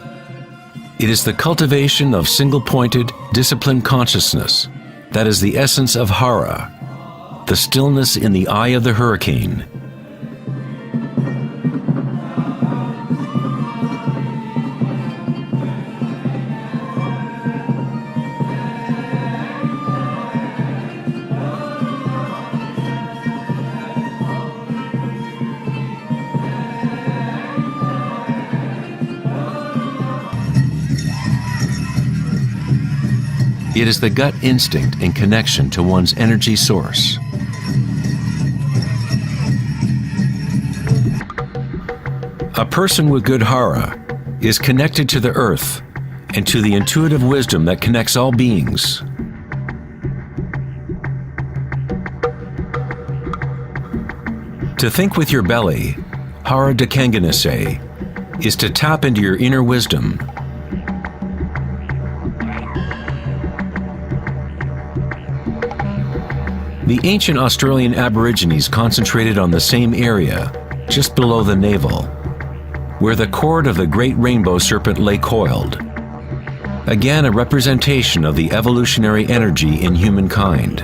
It is the cultivation of single-pointed, disciplined consciousness that is the essence of hara, the stillness in the eye of the hurricane. It is the gut instinct and connection to one's energy source. A person with good hara is connected to the earth and to the intuitive wisdom that connects all beings. To think with your belly, hara dakanganase, is to tap into your inner wisdom. The ancient Australian Aborigines concentrated on the same area, just below the navel, where the cord of the great rainbow serpent lay coiled. Again, a representation of the evolutionary energy in humankind.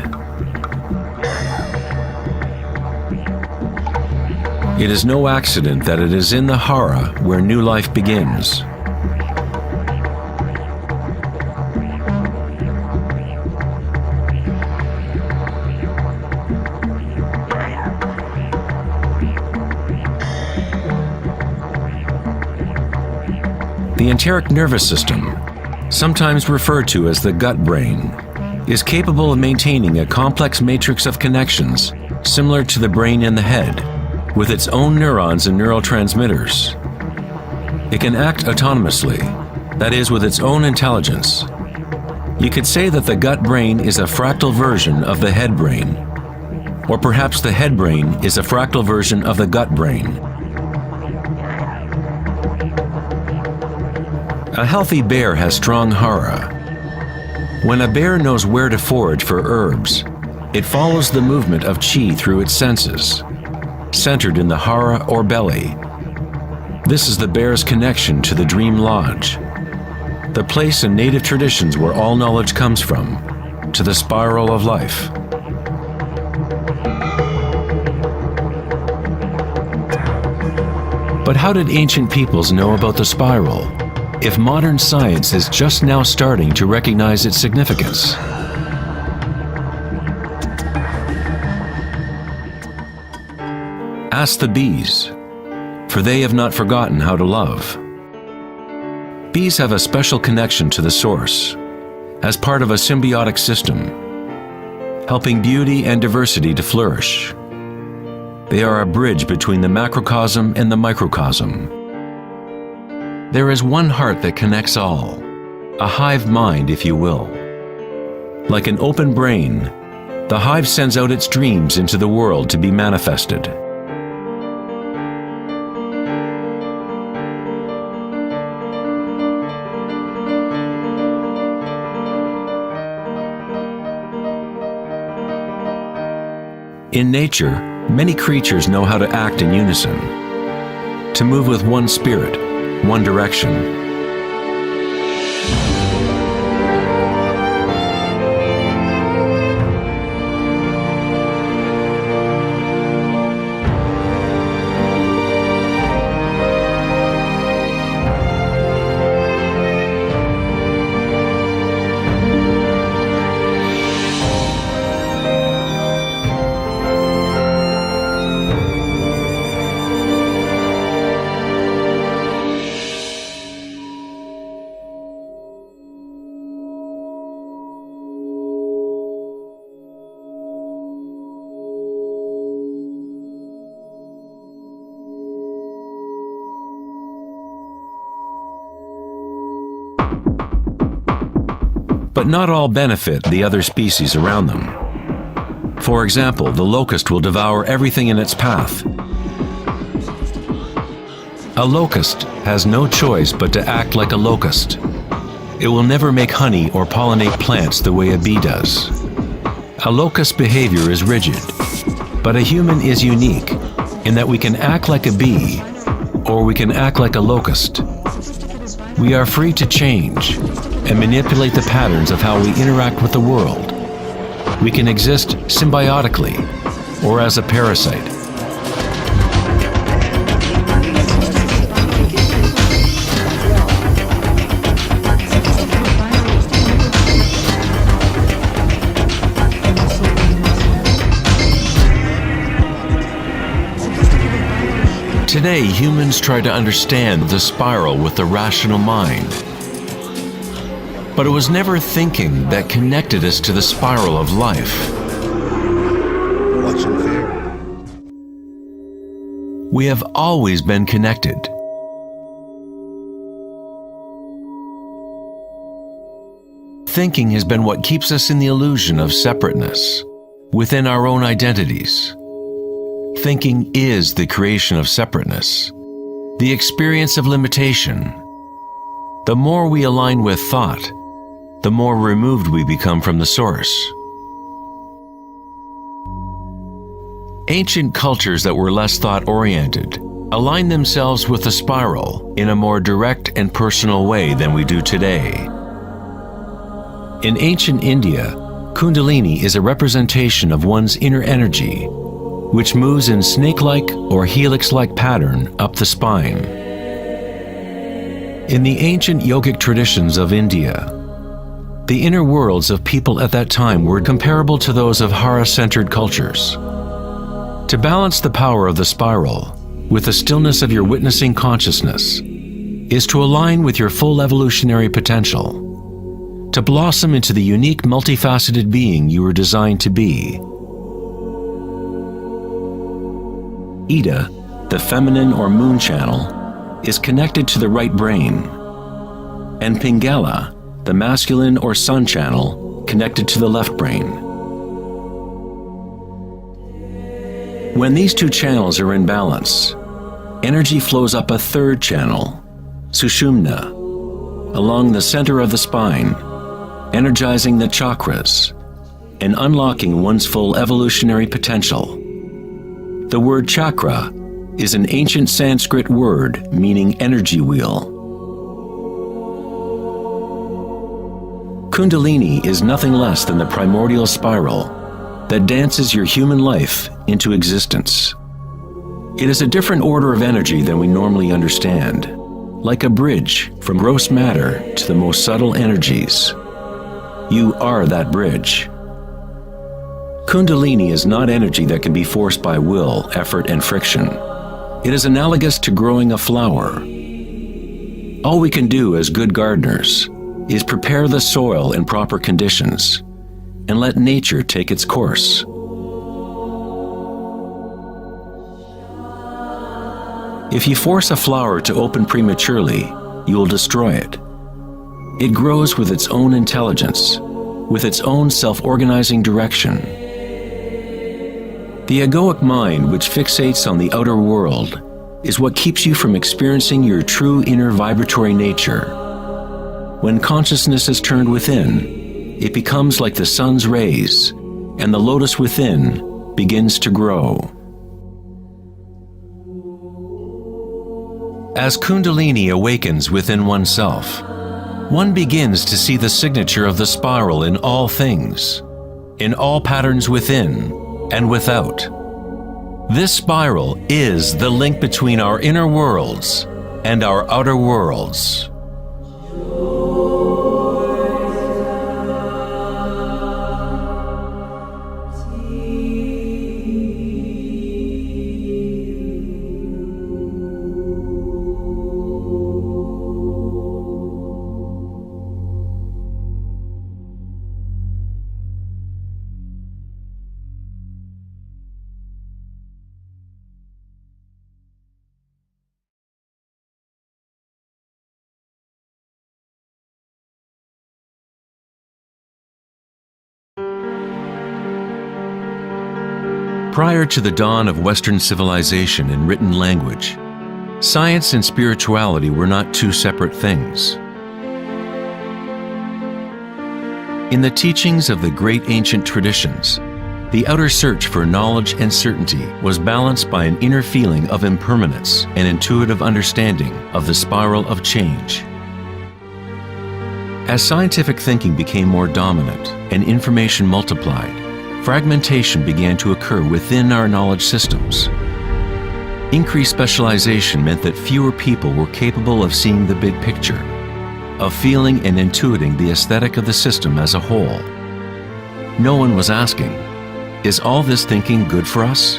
It is no accident that it is in the hara where new life begins. The enteric nervous system, sometimes referred to as the gut brain, is capable of maintaining a complex matrix of connections similar to the brain in the head, with its own neurons and neurotransmitters. It can act autonomously, that is, with its own intelligence. You could say that the gut brain is a fractal version of the head brain, or perhaps the head brain is a fractal version of the gut brain. A healthy bear has strong hara. When a bear knows where to forage for herbs, it follows the movement of qi through its senses, centered in the hara or belly. This is the bear's connection to the dream lodge, the place in native traditions where all knowledge comes from, to the spiral of life. But how did ancient peoples know about the spiral, if modern science is just now starting to recognize its significance? Ask the bees, for they have not forgotten how to love. Bees have a special connection to the source, as part of a symbiotic system, helping beauty and diversity to flourish. They are a bridge between the macrocosm and the microcosm. There is one heart that connects all, a hive mind, if you will. Like an open brain, the hive sends out its dreams into the world to be manifested. In nature, many creatures know how to act in unison, to move with one spirit, one direction. But not all benefit the other species around them. For example, the locust will devour everything in its path. A locust has no choice but to act like a locust. It will never make honey or pollinate plants the way a bee does. A locust's behavior is rigid, but a human is unique in that we can act like a bee or we can act like a locust. We are free to change and manipulate the patterns of how we interact with the world. We can exist symbiotically or as a parasite. Today, humans try to understand the spiral with the rational mind. But it was never thinking that connected us to the spiral of life. What's in fear? We have always been connected. Thinking has been what keeps us in the illusion of separateness, within our own identities. Thinking is the creation of separateness, the experience of limitation. The more we align with thought, the more removed we become from the source. Ancient cultures that were less thought-oriented aligned themselves with the spiral in a more direct and personal way than we do today. In ancient India, Kundalini is a representation of one's inner energy, which moves in snake-like or helix-like pattern up the spine. In the ancient yogic traditions of India, the inner worlds of people at that time were comparable to those of Hara-centered cultures. To balance the power of the spiral with the stillness of your witnessing consciousness is to align with your full evolutionary potential, to blossom into the unique multifaceted being you were designed to be. Ida, the feminine or moon channel, is connected to the right brain, and Pingala, the masculine or sun channel, connected to the left brain. When these two channels are in balance, energy flows up a third channel, Sushumna, along the center of the spine, energizing the chakras and unlocking one's full evolutionary potential. The word chakra is an ancient Sanskrit word meaning energy wheel. Kundalini is nothing less than the primordial spiral that dances your human life into existence. It is a different order of energy than we normally understand, like a bridge from gross matter to the most subtle energies. You are that bridge. Kundalini is not energy that can be forced by will, effort, and friction. It is analogous to growing a flower. All we can do as good gardeners is prepare the soil in proper conditions and let nature take its course. If you force a flower to open prematurely, you will destroy it. It grows with its own intelligence, with its own self-organizing direction. The egoic mind, which fixates on the outer world, is what keeps you from experiencing your true inner vibratory nature. When consciousness is turned within, it becomes like the sun's rays, and the lotus within begins to grow. As Kundalini awakens within oneself, one begins to see the signature of the spiral in all things, in all patterns within and without. This spiral is the link between our inner worlds and our outer worlds. Prior to the dawn of Western civilization in written language, science and spirituality were not two separate things. In the teachings of the great ancient traditions, the outer search for knowledge and certainty was balanced by an inner feeling of impermanence and intuitive understanding of the spiral of change. As scientific thinking became more dominant and information multiplied, fragmentation began to occur within our knowledge systems. Increased specialization meant that fewer people were capable of seeing the big picture, of feeling and intuiting the aesthetic of the system as a whole. No one was asking, is all this thinking good for us?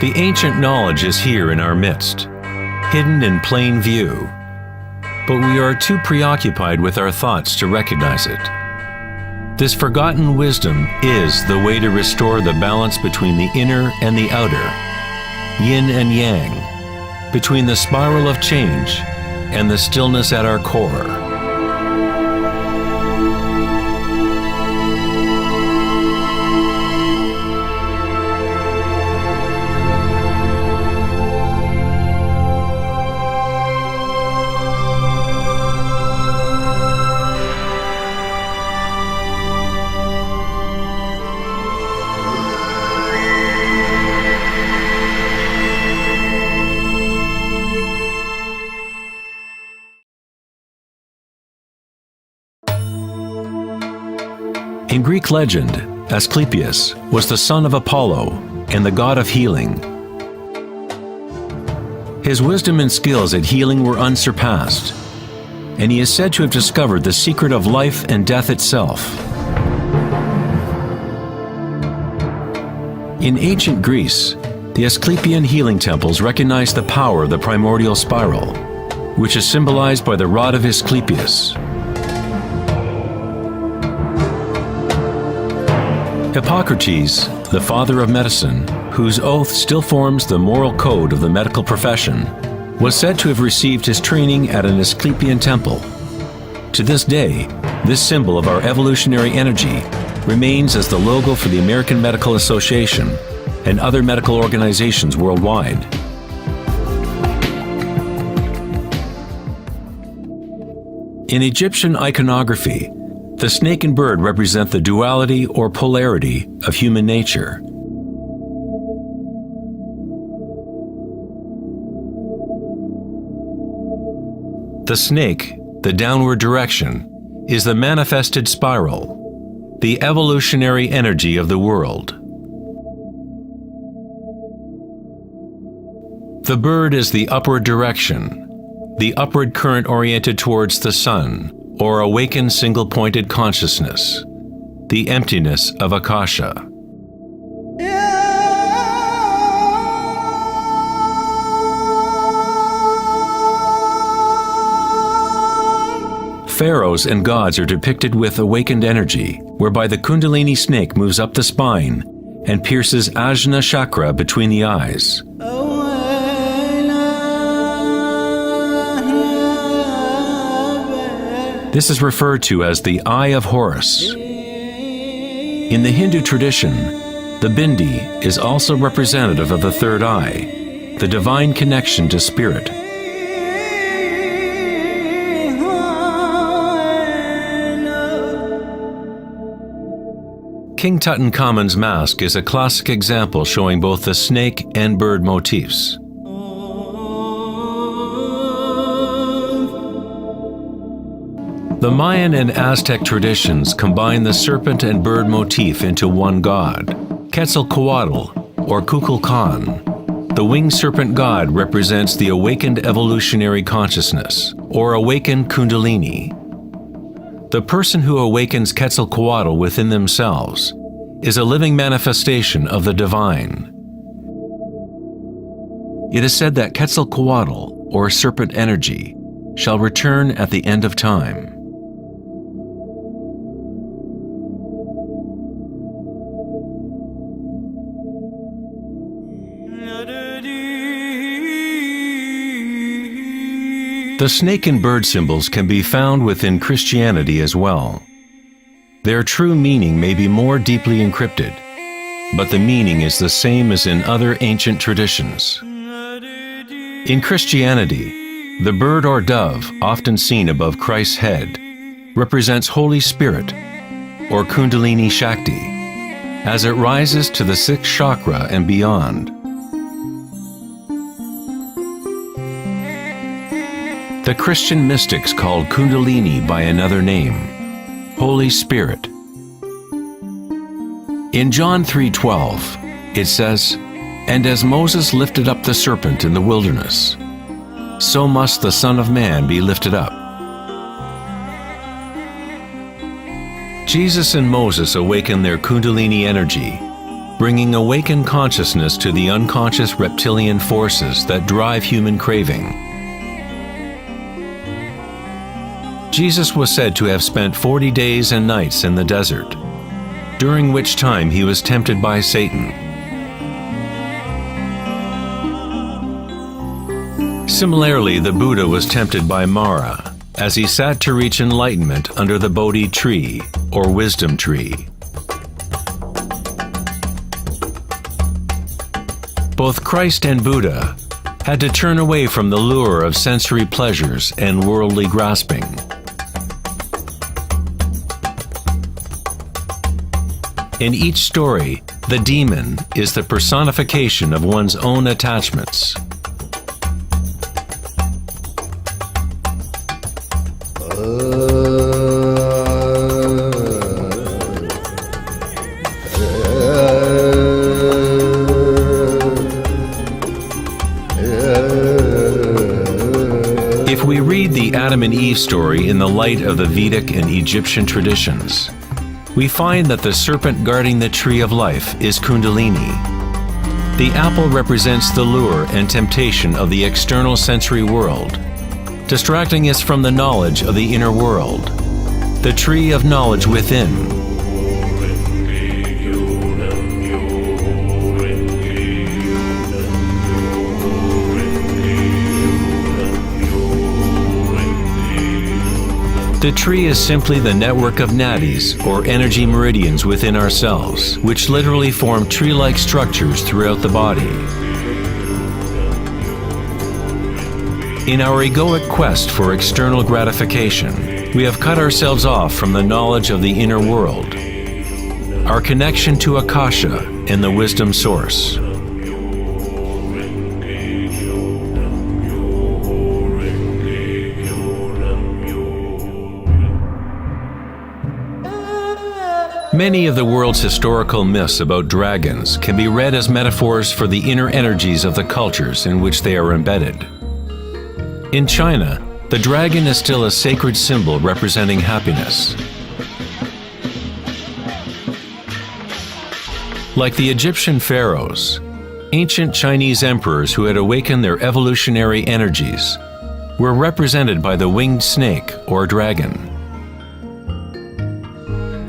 The ancient knowledge is here in our midst, hidden in plain view, but we are too preoccupied with our thoughts to recognize it. This forgotten wisdom is the way to restore the balance between the inner and the outer, yin and yang, between the spiral of change and the stillness at our core. In Greek legend, Asclepius was the son of Apollo and the god of healing. His wisdom and skills at healing were unsurpassed, and he is said to have discovered the secret of life and death itself. In ancient Greece, the Asclepian healing temples recognized the power of the primordial spiral, which is symbolized by the rod of Asclepius. Hippocrates, the father of medicine, whose oath still forms the moral code of the medical profession, was said to have received his training at an Asclepian temple. To this day, this symbol of our evolutionary energy remains as the logo for the American Medical Association and other medical organizations worldwide. In Egyptian iconography, the snake and bird represent the duality or polarity of human nature. The snake, the downward direction, is the manifested spiral, the evolutionary energy of the world. The bird is the upward direction, the upward current oriented towards the sun, or awakened single-pointed consciousness, the emptiness of Akasha. Pharaohs and gods are depicted with awakened energy, whereby the Kundalini snake moves up the spine and pierces Ajna chakra between the eyes. This is referred to as the Eye of Horus. In the Hindu tradition, the bindi is also representative of the third eye, the divine connection to spirit. King Tutankhamun's mask is a classic example showing both the snake and bird motifs. The Mayan and Aztec traditions combine the serpent and bird motif into one god, Quetzalcoatl or Kukulkan. The winged serpent god represents the awakened evolutionary consciousness, or awakened Kundalini. The person who awakens Quetzalcoatl within themselves is a living manifestation of the divine. It is said that Quetzalcoatl, or serpent energy, shall return at the end of time. The snake and bird symbols can be found within Christianity as well. Their true meaning may be more deeply encrypted, but the meaning is the same as in other ancient traditions. In Christianity, the bird or dove, often seen above Christ's head, represents Holy Spirit, or Kundalini Shakti, as it rises to the sixth chakra and beyond. The Christian mystics called Kundalini by another name, Holy Spirit. In John 3:12, it says, "And as Moses lifted up the serpent in the wilderness, so must the Son of Man be lifted up." Jesus and Moses awakened their Kundalini energy, bringing awakened consciousness to the unconscious reptilian forces that drive human craving. Jesus was said to have spent 40 days and nights in the desert, during which time he was tempted by Satan. Similarly, the Buddha was tempted by Mara as he sat to reach enlightenment under the Bodhi tree, or wisdom tree. Both Christ and Buddha had to turn away from the lure of sensory pleasures and worldly grasping. In each story, the demon is the personification of one's own attachments. If we read the Adam and Eve story in the light of the Vedic and Egyptian traditions, we find that the serpent guarding the tree of life is Kundalini. The apple represents the lure and temptation of the external sensory world, distracting us from the knowledge of the inner world, the tree of knowledge within. The tree is simply the network of nadis, or energy meridians within ourselves, which literally form tree-like structures throughout the body. In our egoic quest for external gratification, we have cut ourselves off from the knowledge of the inner world, our connection to Akasha and the wisdom source. Many of the world's historical myths about dragons can be read as metaphors for the inner energies of the cultures in which they are embedded. In China, the dragon is still a sacred symbol representing happiness. Like the Egyptian pharaohs, ancient Chinese emperors who had awakened their evolutionary energies were represented by the winged snake or dragon.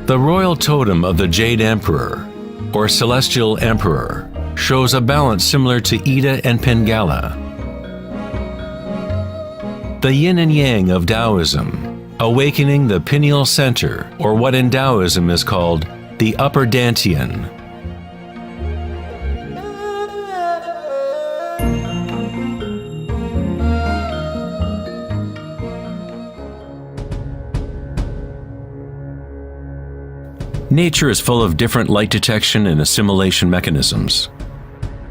The royal totem of the Jade Emperor, or Celestial Emperor, shows a balance similar to Ida and Pingala. The yin and yang of Taoism, awakening the pineal center, or what in Taoism is called the upper dantian. Nature is full of different light detection and assimilation mechanisms.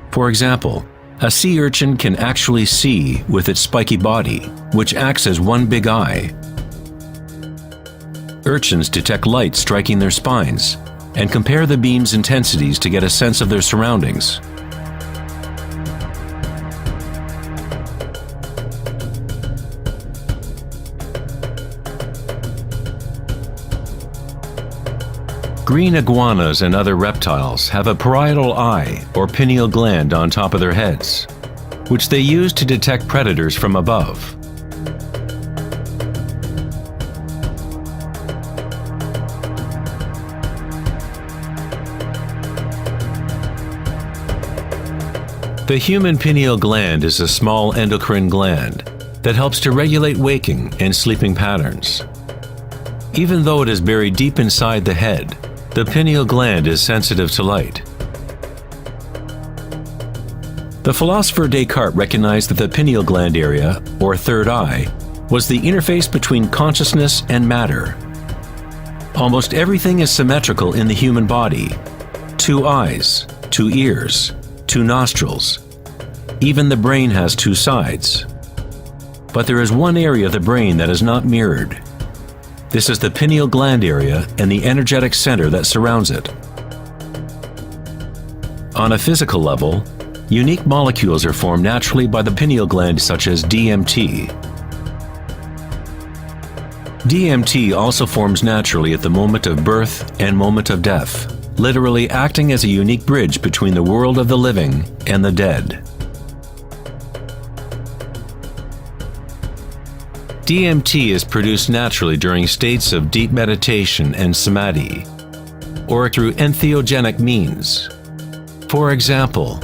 For example, a sea urchin can actually see with its spiky body, which acts as one big eye. Urchins detect light striking their spines and compare the beam's intensities to get a sense of their surroundings. Green iguanas and other reptiles have a parietal eye or pineal gland on top of their heads, which they use to detect predators from above. The human pineal gland is a small endocrine gland that helps to regulate waking and sleeping patterns. Even though it is buried deep inside the head, the pineal gland is sensitive to light. The philosopher Descartes recognized that the pineal gland area, or third eye, was the interface between consciousness and matter. Almost everything is symmetrical in the human body: 2 eyes, 2 ears, 2 nostrils. Even the brain has 2 sides. But there is one area of the brain that is not mirrored. This is the pineal gland area and the energetic center that surrounds it. On a physical level, unique molecules are formed naturally by the pineal gland, such as DMT. DMT also forms naturally at the moment of birth and moment of death, literally acting as a unique bridge between the world of the living and the dead. DMT is produced naturally during states of deep meditation and samadhi, or through entheogenic means. For example,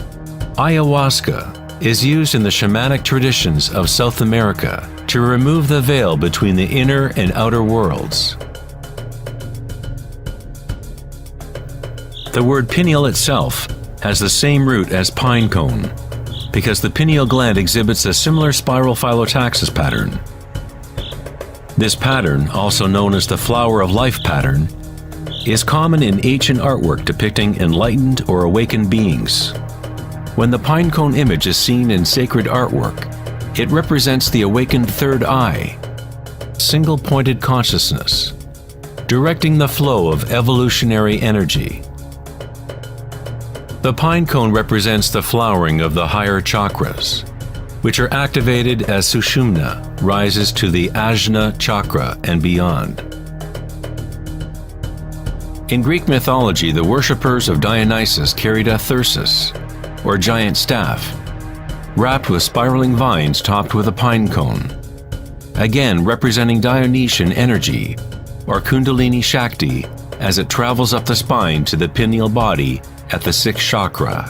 ayahuasca is used in the shamanic traditions of South America to remove the veil between the inner and outer worlds. The word pineal itself has the same root as pine cone, because the pineal gland exhibits a similar spiral phyllotaxis pattern. This pattern, also known as the flower of life pattern, is common in ancient artwork depicting enlightened or awakened beings. When the pinecone image is seen in sacred artwork, it represents the awakened third eye, single-pointed consciousness, directing the flow of evolutionary energy. The pinecone represents the flowering of the higher chakras, which are activated as Sushumna rises to the Ajna chakra and beyond. In Greek mythology, the worshippers of Dionysus carried a thyrsus, or giant staff, wrapped with spiraling vines topped with a pine cone, again representing Dionysian energy, or Kundalini Shakti, as it travels up the spine to the pineal body at the sixth chakra.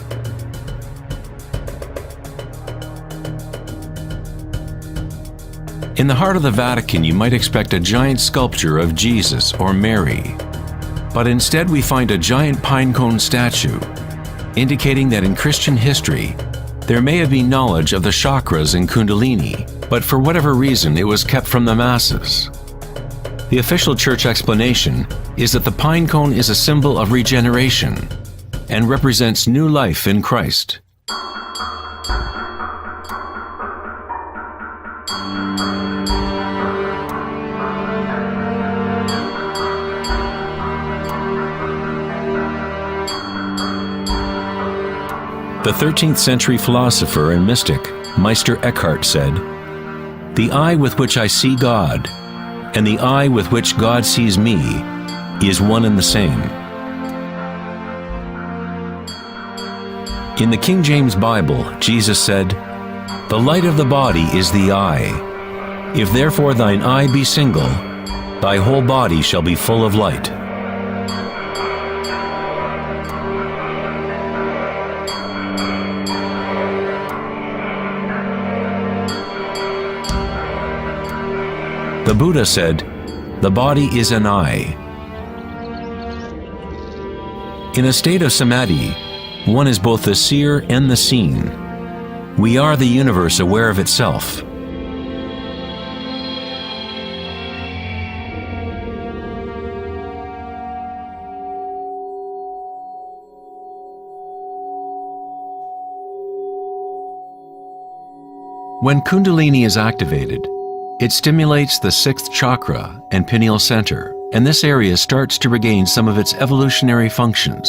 In the heart of the Vatican, you might expect a giant sculpture of Jesus or Mary, but instead we find a giant pine cone statue, indicating that in Christian history, there may have been knowledge of the chakras in Kundalini, but for whatever reason it was kept from the masses. The official church explanation is that the pine cone is a symbol of regeneration and represents new life in Christ. The 13th century philosopher and mystic Meister Eckhart said, "The eye with which I see God and the eye with which God sees me is one and the same." In the King James Bible, Jesus said, "The light of the body is the eye. If therefore thine eye be single, thy whole body shall be full of light." The Buddha said, "The body is an eye." In a state of samadhi, one is both the seer and the seen. We are the universe aware of itself. When Kundalini is activated, it stimulates the sixth chakra and pineal center, and this area starts to regain some of its evolutionary functions.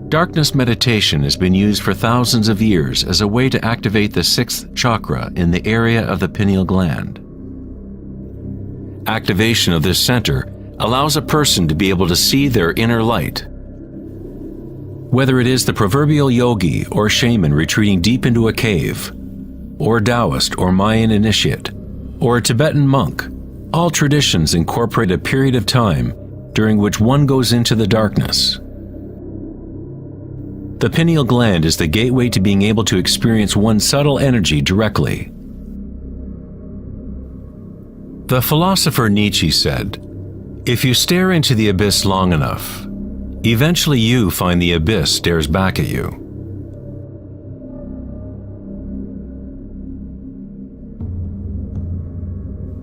Darkness meditation has been used for thousands of years as a way to activate the sixth chakra in the area of the pineal gland. Activation of this center allows a person to be able to see their inner light. Whether it is the proverbial yogi or shaman retreating deep into a cave, or Taoist or Mayan initiate, or a Tibetan monk, all traditions incorporate a period of time during which one goes into the darkness. The pineal gland is the gateway to being able to experience one's subtle energy directly. The philosopher Nietzsche said, "If you stare into the abyss long enough, eventually you find the abyss stares back at you."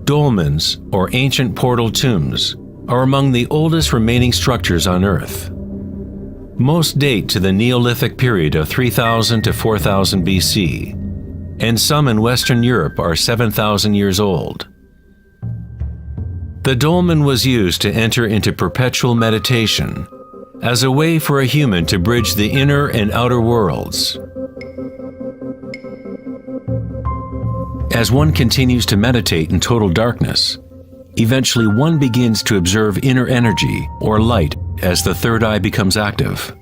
Dolmens, or ancient portal tombs, are among the oldest remaining structures on Earth. Most date to the Neolithic period of 3000 to 4000 BC, and some in Western Europe are 7000 years old. The dolmen was used to enter into perpetual meditation, as a way for a human to bridge the inner and outer worlds. As one continues to meditate in total darkness, eventually one begins to observe inner energy or light as the third eye becomes active.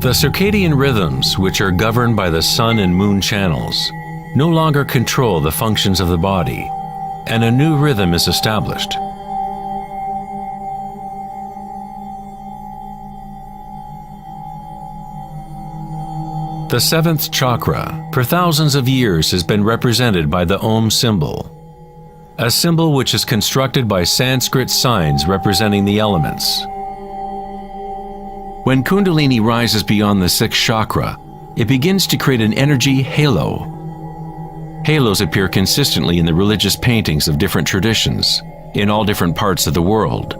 The circadian rhythms, which are governed by the sun and moon channels, no longer control the functions of the body, and a new rhythm is established. The seventh chakra, for thousands of years, has been represented by the Om symbol, a symbol which is constructed by Sanskrit signs representing the elements. When Kundalini rises beyond the sixth chakra, it begins to create an energy halo. Halos appear consistently in the religious paintings of different traditions, in all different parts of the world.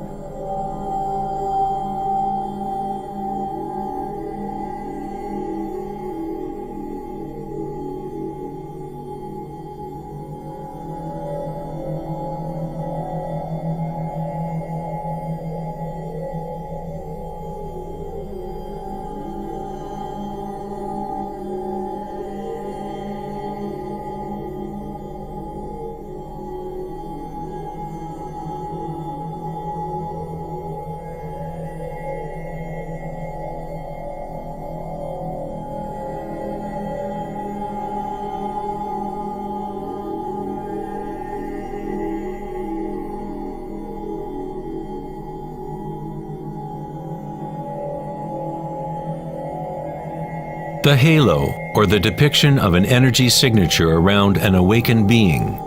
The halo, or the depiction of an energy signature around an awakened being,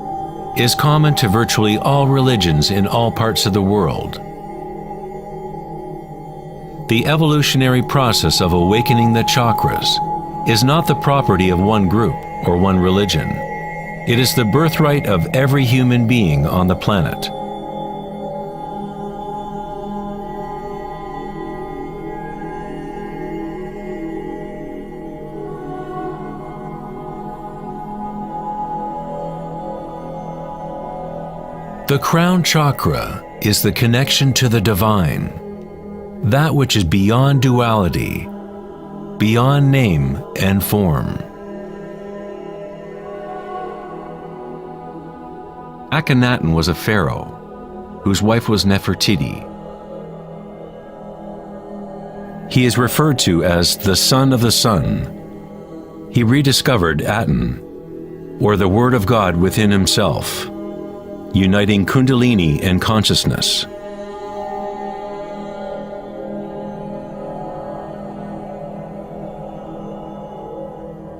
is common to virtually all religions in all parts of the world. The evolutionary process of awakening the chakras is not the property of one group or one religion. It is the birthright of every human being on the planet. The crown chakra is the connection to the divine, that which is beyond duality, beyond name and form. Akhenaten was a pharaoh, whose wife was Nefertiti. He is referred to as the son of the sun. He rediscovered Aten, or the Word of God within himself, uniting Kundalini and consciousness.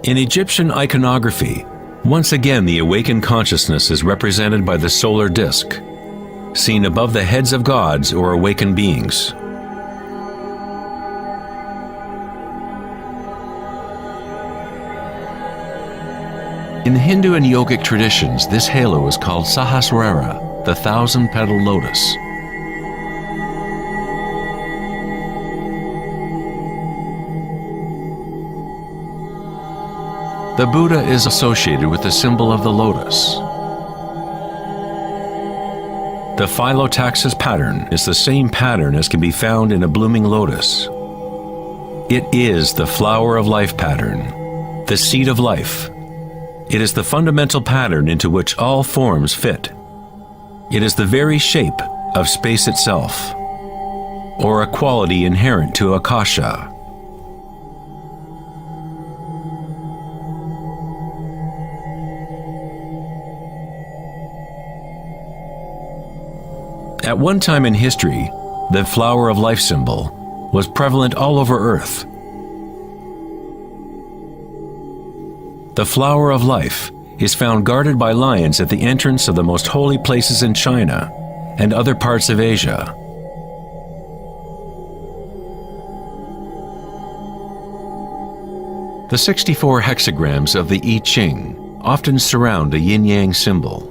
In Egyptian iconography, once again the awakened consciousness is represented by the solar disk, seen above the heads of gods or awakened beings. In Hindu and yogic traditions, this halo is called Sahasrara, the thousand-petal lotus. The Buddha is associated with the symbol of the lotus. The phyllotaxis pattern is the same pattern as can be found in a blooming lotus. It is the flower of life pattern, the seed of life. It is the fundamental pattern into which all forms fit. It is the very shape of space itself, or a quality inherent to Akasha. At one time in history, the flower of life symbol was prevalent all over Earth. The flower of life is found guarded by lions at the entrance of the most holy places in China and other parts of Asia. The 64 hexagrams of the I Ching often surround a yin-yang symbol,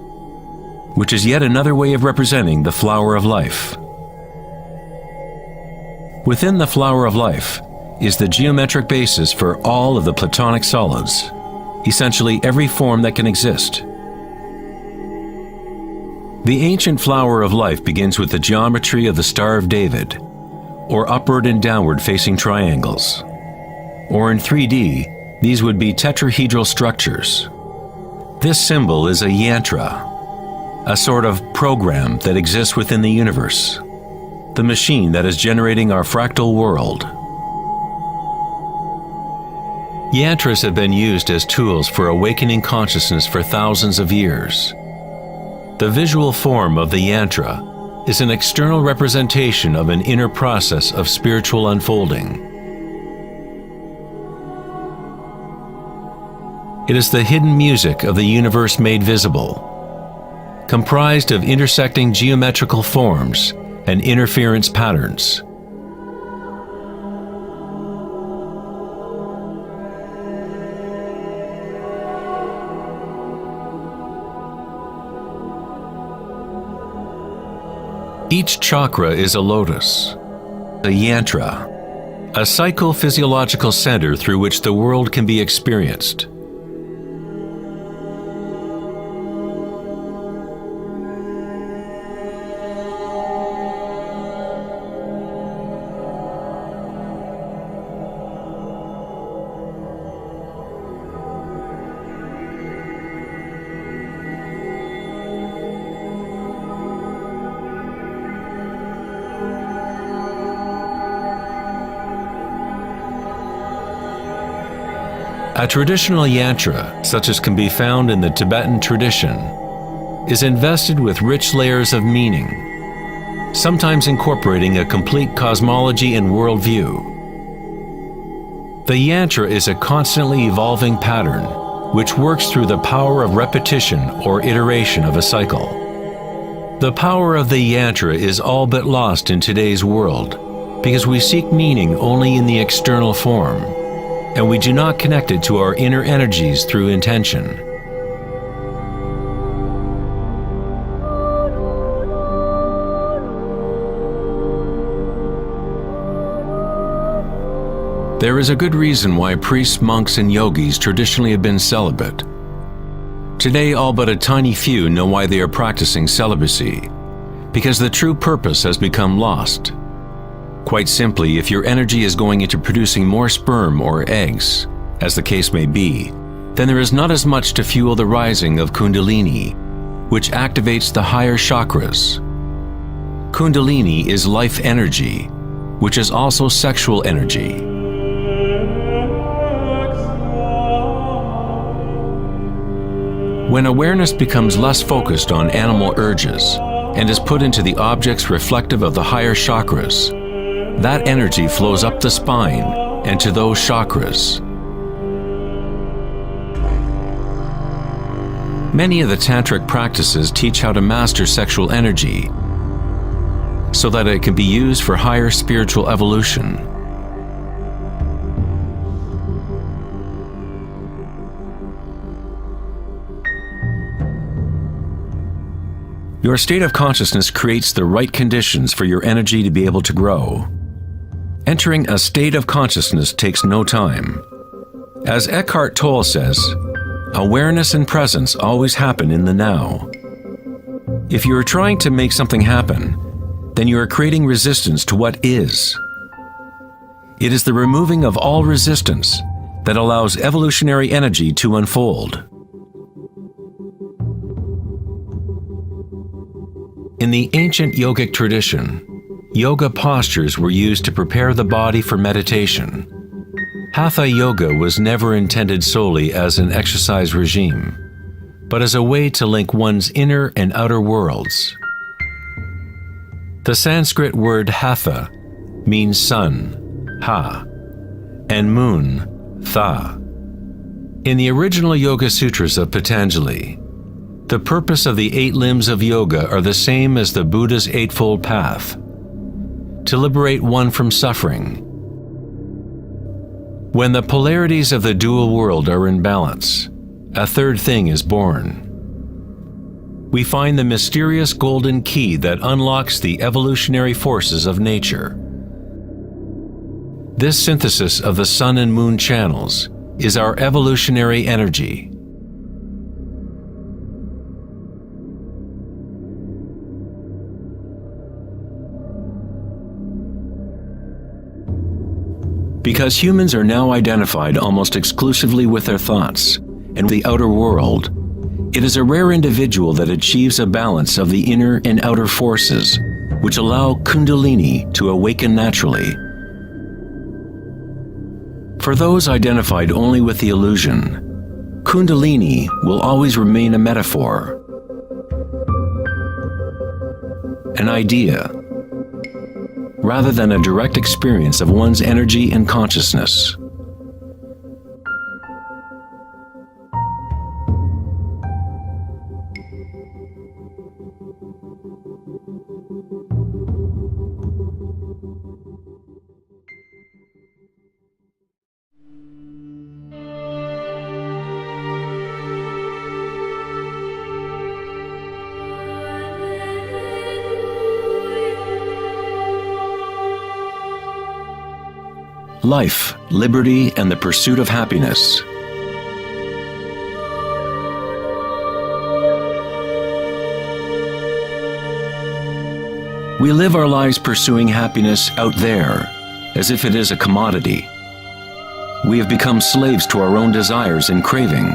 which is yet another way of representing the flower of life. Within the flower of life is the geometric basis for all of the Platonic solids, essentially every form that can exist. The ancient flower of life begins with the geometry of the Star of David, or upward and downward facing triangles. Or in 3D, these would be tetrahedral structures. This symbol is a yantra, a sort of program that exists within the universe, the machine that is generating our fractal world. Yantras have been used as tools for awakening consciousness for thousands of years. The visual form of the yantra is an external representation of an inner process of spiritual unfolding. It is the hidden music of the universe made visible, comprised of intersecting geometrical forms and interference patterns. Each chakra is a lotus, a yantra, a psychophysiological center through which the world can be experienced. A traditional yantra, such as can be found in the Tibetan tradition, is invested with rich layers of meaning, sometimes incorporating a complete cosmology and worldview. The yantra is a constantly evolving pattern which works through the power of repetition or iteration of a cycle. The power of the yantra is all but lost in today's world because we seek meaning only in the external form, and we do not connect it to our inner energies through intention. There is a good reason why priests, monks, and yogis traditionally have been celibate. Today, all but a tiny few know why they are practicing celibacy, because the true purpose has become lost. Quite simply, if your energy is going into producing more sperm or eggs, as the case may be, then there is not as much to fuel the rising of Kundalini, which activates the higher chakras. Kundalini is life energy, which is also sexual energy. When awareness becomes less focused on animal urges and is put into the objects reflective of the higher chakras, that energy flows up the spine and to those chakras. Many of the tantric practices teach how to master sexual energy so that it can be used for higher spiritual evolution. Your state of consciousness creates the right conditions for your energy to be able to grow. Entering a state of consciousness takes no time. As Eckhart Tolle says, awareness and presence always happen in the now. If you are trying to make something happen, then you are creating resistance to what is. It is the removing of all resistance that allows evolutionary energy to unfold. In the ancient yogic tradition, yoga postures were used to prepare the body for meditation. Hatha yoga was never intended solely as an exercise regime, but as a way to link one's inner and outer worlds. The Sanskrit word hatha means sun, ha, and moon, tha. In the original Yoga Sutras of Patanjali, the purpose of the 8 limbs of yoga are the same as the Buddha's Eightfold Path: to liberate one from suffering. When the polarities of the dual world are in balance, a third thing is born. We find the mysterious golden key that unlocks the evolutionary forces of nature. This synthesis of the sun and moon channels is our evolutionary energy. Because humans are now identified almost exclusively with their thoughts and the outer world, it is a rare individual that achieves a balance of the inner and outer forces, which allow Kundalini to awaken naturally. For those identified only with the illusion, Kundalini will always remain a metaphor, an idea, rather than a direct experience of one's energy and consciousness. Life, liberty, and the pursuit of happiness. We live our lives pursuing happiness out there, as if it is a commodity. We have become slaves to our own desires and craving.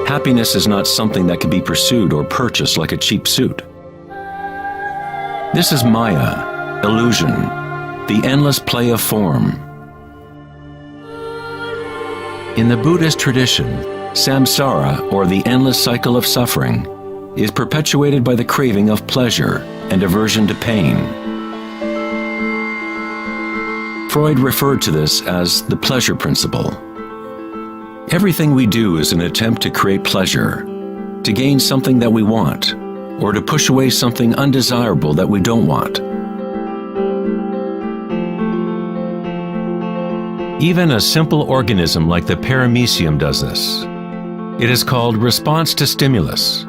Happiness is not something that can be pursued or purchased like a cheap suit. This is Maya, illusion, the endless play of form. In the Buddhist tradition, samsara, or the endless cycle of suffering, is perpetuated by the craving of pleasure and aversion to pain. Freud referred to this as the pleasure principle. Everything we do is an attempt to create pleasure, to gain something that we want, or to push away something undesirable that we don't want. Even a simple organism like the paramecium does this. It is called response to stimulus.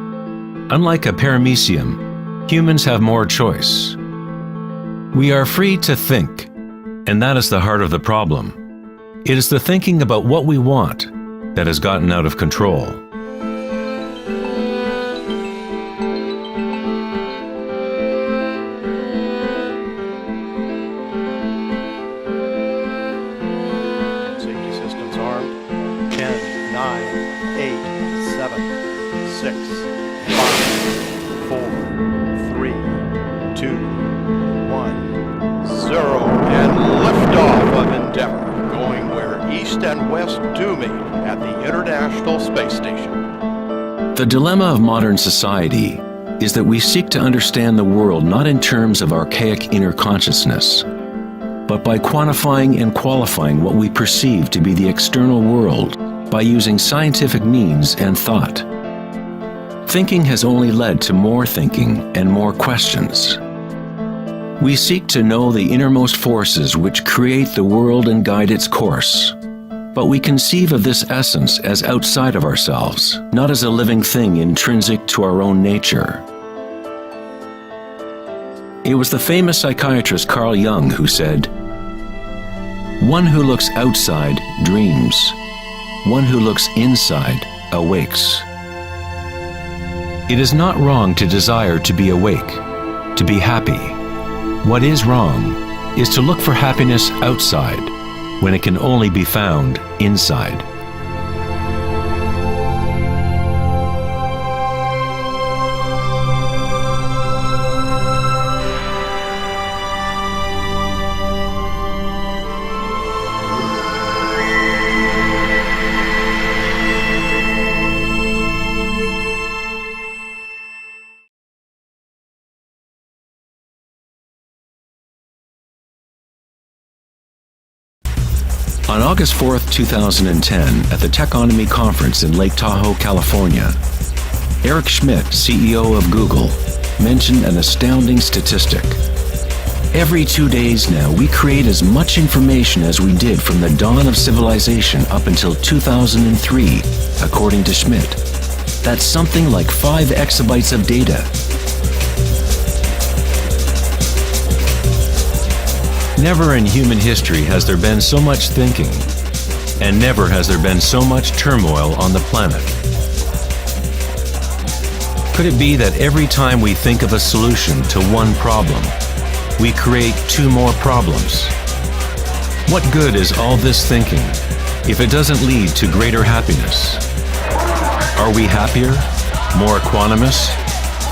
Unlike a paramecium, humans have more choice. We are free to think, and that is the heart of the problem. It is the thinking about what we want that has gotten out of control. Safety systems armed. 10, 9, 8, 7, 6, 5, 4, 3, 2, 1, 0. And liftoff of Endeavour, going where East and West do meet at the International Space Station. The dilemma of modern society is that we seek to understand the world not in terms of archaic inner consciousness, but by quantifying and qualifying what we perceive to be the external world by using scientific means and thought. Thinking has only led to more thinking and more questions. We seek to know the innermost forces which create the world and guide its course. But we conceive of this essence as outside of ourselves, not as a living thing intrinsic to our own nature. It was the famous psychiatrist Carl Jung who said, "One who looks outside dreams. One who looks inside awakes." It is not wrong to desire to be awake, to be happy. What is wrong is to look for happiness outside when it can only be found inside. On August 4th, 2010, at the Techonomy Conference in Lake Tahoe, California, Eric Schmidt, CEO of Google, mentioned an astounding statistic. Every 2 days now, we create as much information as we did from the dawn of civilization up until 2003, according to Schmidt. That's something like 5 exabytes of data. Never in human history has there been so much thinking, and never has there been so much turmoil on the planet. Could it be that every time we think of a solution to one problem, we create 2 more problems? What good is all this thinking if it doesn't lead to greater happiness? Are we happier, more equanimous,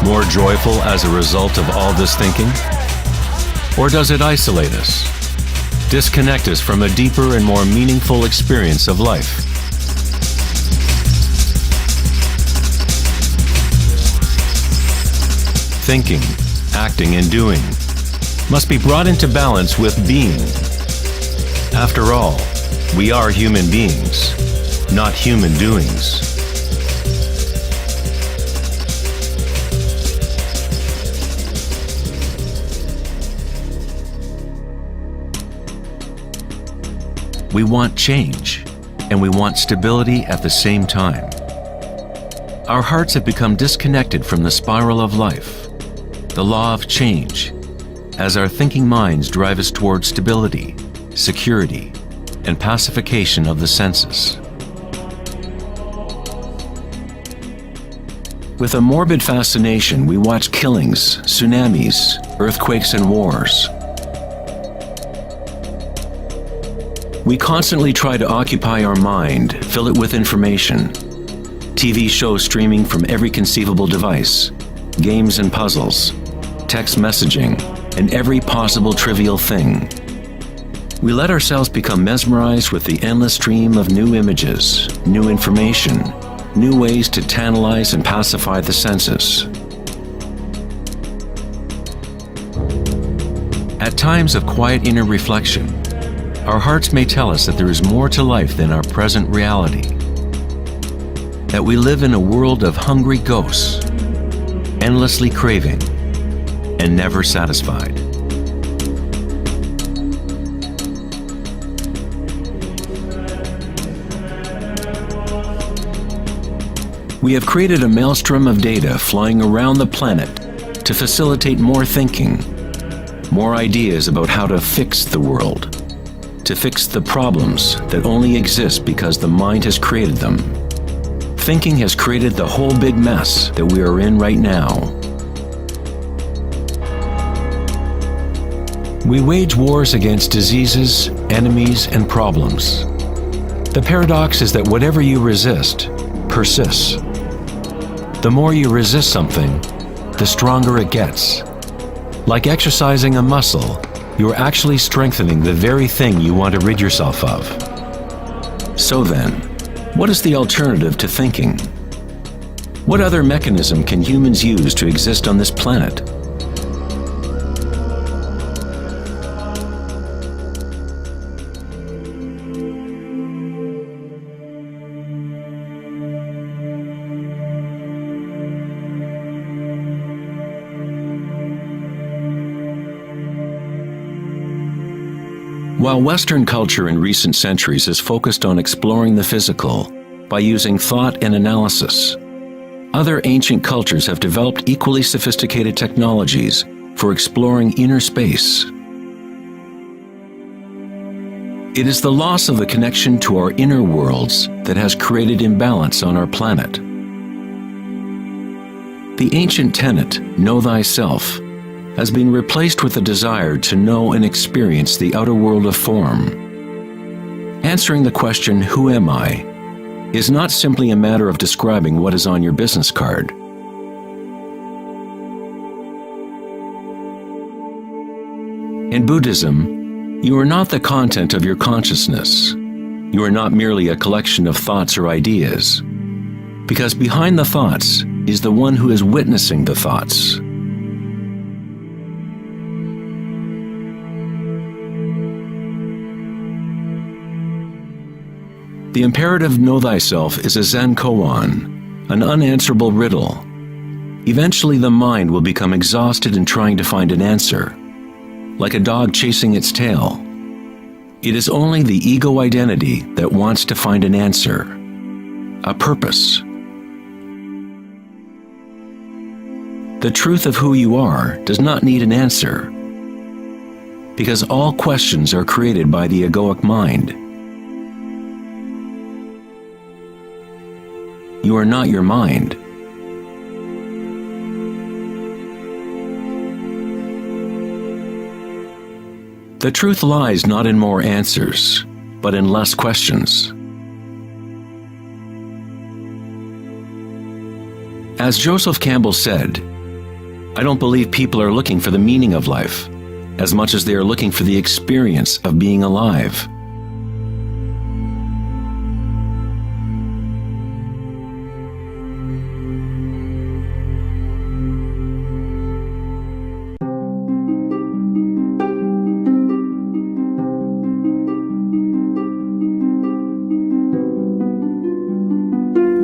more joyful as a result of all this thinking? Or does it isolate us, disconnect us from a deeper and more meaningful experience of life? Thinking, acting, and doing must be brought into balance with being. After all, we are human beings, not human doings. We want change, and we want stability at the same time. Our hearts have become disconnected from the spiral of life, the law of change, as our thinking minds drive us towards stability, security, and pacification of the senses. With a morbid fascination, we watch killings, tsunamis, earthquakes, and wars. We constantly try to occupy our mind, fill it with information. TV shows streaming from every conceivable device, games and puzzles, text messaging, and every possible trivial thing. We let ourselves become mesmerized with the endless stream of new images, new information, new ways to tantalize and pacify the senses. At times of quiet inner reflection, our hearts may tell us that there is more to life than our present reality. That we live in a world of hungry ghosts, endlessly craving, and never satisfied. We have created a maelstrom of data flying around the planet to facilitate more thinking, more ideas about how to fix the world, to fix the problems that only exist because the mind has created them. Thinking has created the whole big mess that we are in right now. We wage wars against diseases, enemies, and problems. The paradox is that whatever you resist persists. The more you resist something, the stronger it gets. Like exercising a muscle, you are actually strengthening the very thing you want to rid yourself of. So then, what is the alternative to thinking? What other mechanism can humans use to exist on this planet? While Western culture in recent centuries has focused on exploring the physical by using thought and analysis, other ancient cultures have developed equally sophisticated technologies for exploring inner space. It is the loss of the connection to our inner worlds that has created imbalance on our planet. The ancient tenet, know thyself, has been replaced with a desire to know and experience the outer world of form. Answering the question, who am I, is not simply a matter of describing what is on your business card. In Buddhism, you are not the content of your consciousness. You are not merely a collection of thoughts or ideas, because behind the thoughts is the one who is witnessing the thoughts. The imperative know thyself is a Zen koan, an unanswerable riddle. Eventually the mind will become exhausted in trying to find an answer, like a dog chasing its tail. It is only the ego identity that wants to find an answer, a purpose. The truth of who you are does not need an answer, because all questions are created by the egoic mind. You are not your mind. The truth lies not in more answers, but in less questions. As Joseph Campbell said, I don't believe people are looking for the meaning of life as much as they are looking for the experience of being alive.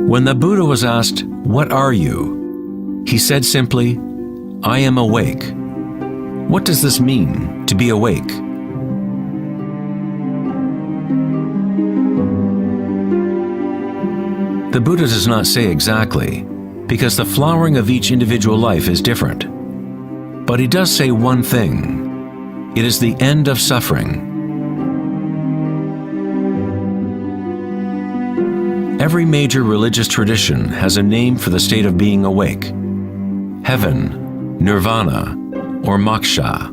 When the Buddha was asked, "What are you?" he said simply, "I am awake." What does this mean, to be awake? The Buddha does not say exactly, because the flowering of each individual life is different. But he does say one thing: it is the end of suffering. Every major religious tradition has a name for the state of being awake: heaven, nirvana, or moksha.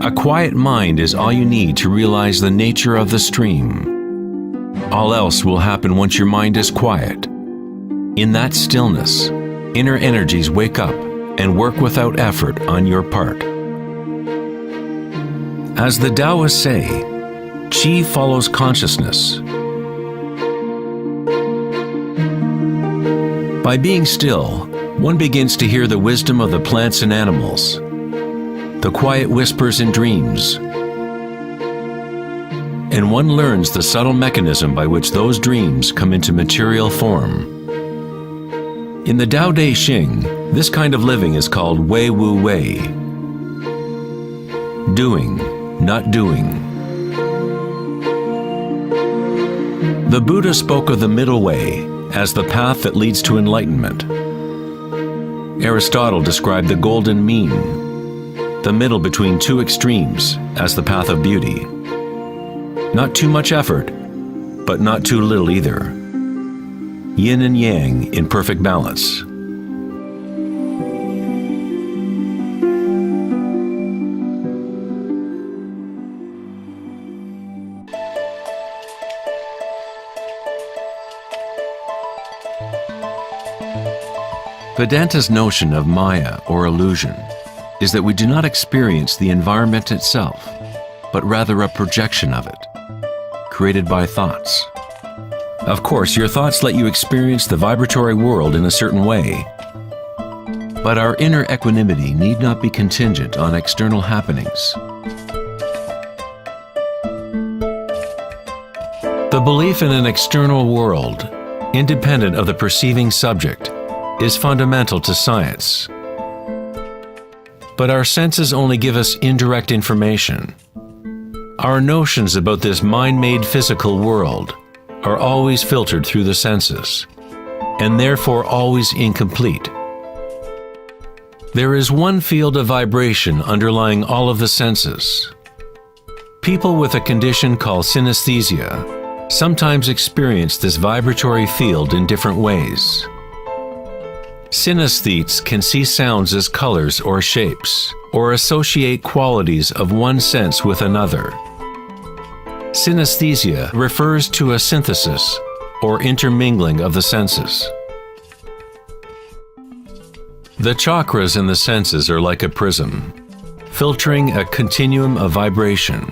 A quiet mind is all you need to realize the nature of the stream. All else will happen once your mind is quiet. In that stillness, inner energies wake up and work without effort on your part. As the Taoists say, Qi follows consciousness. By being still, one begins to hear the wisdom of the plants and animals, the quiet whispers in dreams. And one learns the subtle mechanism by which those dreams come into material form. In the Tao Te Ching, this kind of living is called Wei Wu Wei. Doing, not doing. The Buddha spoke of the middle way as the path that leads to enlightenment. Aristotle described the golden mean, the middle between two extremes, as the path of beauty. Not too much effort, but not too little either. Yin and yang in perfect balance. Vedanta's notion of Maya or illusion is that we do not experience the environment itself, but rather a projection of it, created by thoughts. Of course, your thoughts let you experience the vibratory world in a certain way, but our inner equanimity need not be contingent on external happenings. The belief in an external world, independent of the perceiving subject, is fundamental to science. But our senses only give us indirect information. Our notions about this mind-made physical world are always filtered through the senses, and therefore always incomplete. There is one field of vibration underlying all of the senses. People with a condition called synesthesia sometimes experience this vibratory field in different ways. Synesthetes can see sounds as colors or shapes, or associate qualities of one sense with another. Synesthesia refers to a synthesis or intermingling of the senses. The chakras in the senses are like a prism, filtering a continuum of vibration.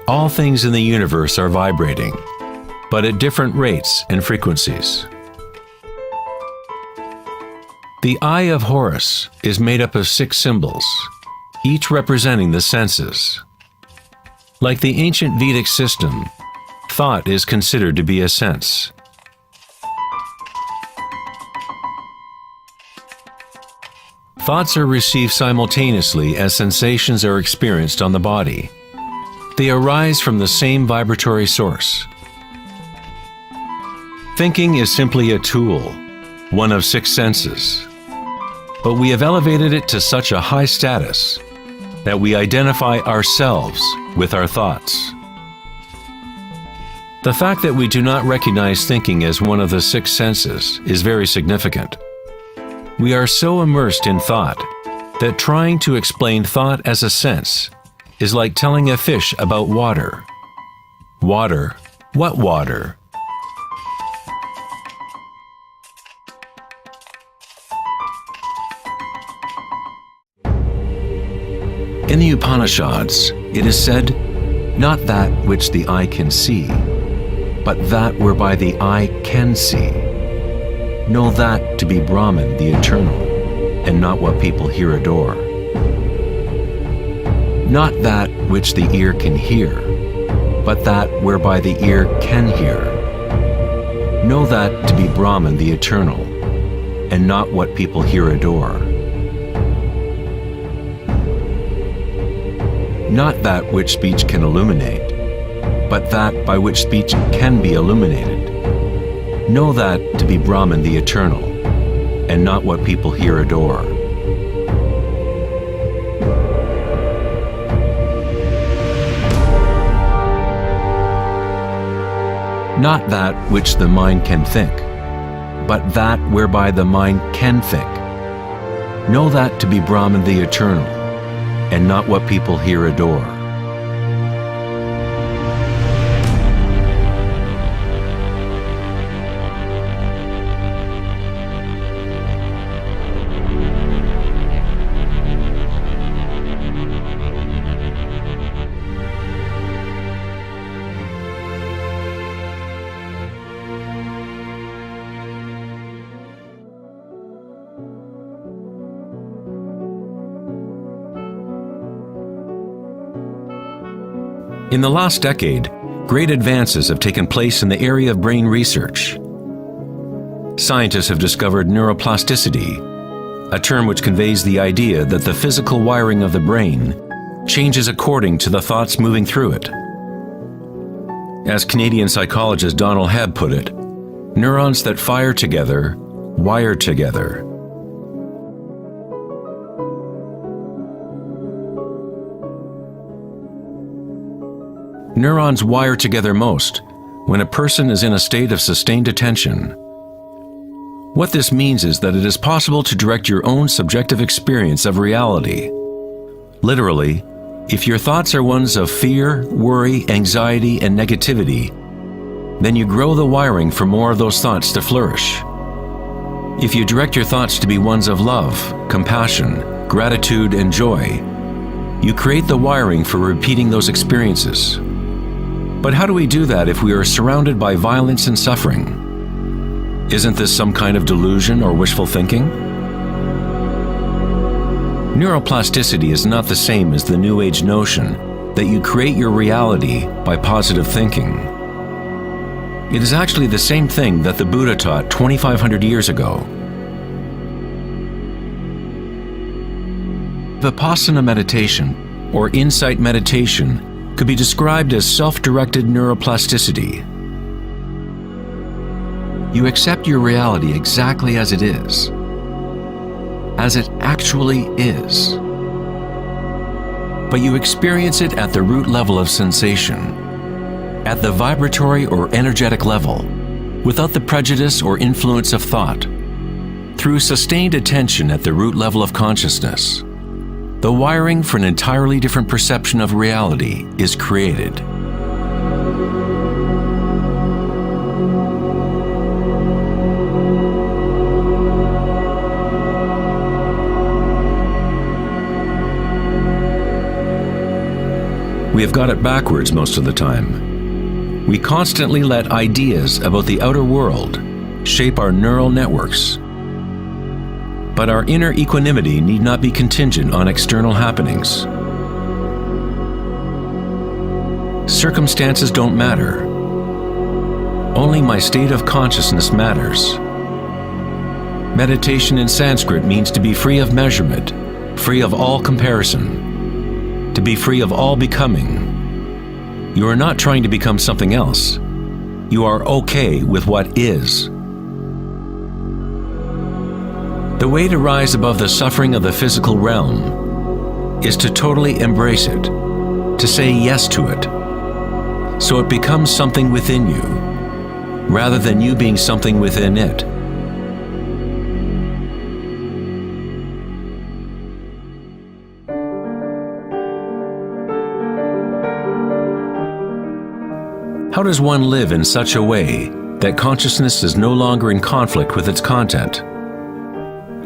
All things in the universe are vibrating, but at different rates and frequencies. The Eye of Horus is made up of 6 symbols, each representing the senses. Like the ancient Vedic system, thought is considered to be a sense. Thoughts are received simultaneously as sensations are experienced on the body. They arise from the same vibratory source. Thinking is simply a tool, one of 6 senses. But we have elevated it to such a high status that we identify ourselves with our thoughts. The fact that we do not recognize thinking as one of the 6 senses is very significant. We are so immersed in thought that trying to explain thought as a sense is like telling a fish about water. Water? What water? In the Upanishads, it is said, "Not that which the eye can see, but that whereby the eye can see. Know that to be Brahman, the eternal, and not what people here adore. Not that which the ear can hear, but that whereby the ear can hear. Know that to be Brahman, the eternal, and not what people here adore. Not that which speech can illuminate, but that by which speech can be illuminated. Know that to be Brahman, the eternal, and not what people here adore." Not that which the mind can think, but that whereby the mind can think. Know that to be Brahman, the eternal, and not what people here adore. In the last decade, great advances have taken place in the area of brain research. Scientists have discovered neuroplasticity, a term which conveys the idea that the physical wiring of the brain changes according to the thoughts moving through it. As Canadian psychologist Donald Hebb put it, neurons that fire together, wire together. Neurons wire together most when a person is in a state of sustained attention. What this means is that it is possible to direct your own subjective experience of reality. Literally, if your thoughts are ones of fear, worry, anxiety, and negativity, then you grow the wiring for more of those thoughts to flourish. If you direct your thoughts to be ones of love, compassion, gratitude, and joy, you create the wiring for repeating those experiences. But how do we do that if we are surrounded by violence and suffering? Isn't this some kind of delusion or wishful thinking? Neuroplasticity is not the same as the New Age notion that you create your reality by positive thinking. It is actually the same thing that the Buddha taught 2,500 years ago. Vipassana meditation, or insight meditation, could be described as self-directed neuroplasticity. You accept your reality exactly as it is, as it actually is. But you experience it at the root level of sensation, at the vibratory or energetic level, without the prejudice or influence of thought, through sustained attention at the root level of consciousness. The wiring for an entirely different perception of reality is created. We have got it backwards most of the time. We constantly let ideas about the outer world shape our neural networks. But our inner equanimity need not be contingent on external happenings. Circumstances don't matter. Only my state of consciousness matters. Meditation in Sanskrit means to be free of measurement, free of all comparison, to be free of all becoming. You are not trying to become something else. You are okay with what is. The way to rise above the suffering of the physical realm is to totally embrace it, to say yes to it, so it becomes something within you, rather than you being something within it. How does one live in such a way that consciousness is no longer in conflict with its content?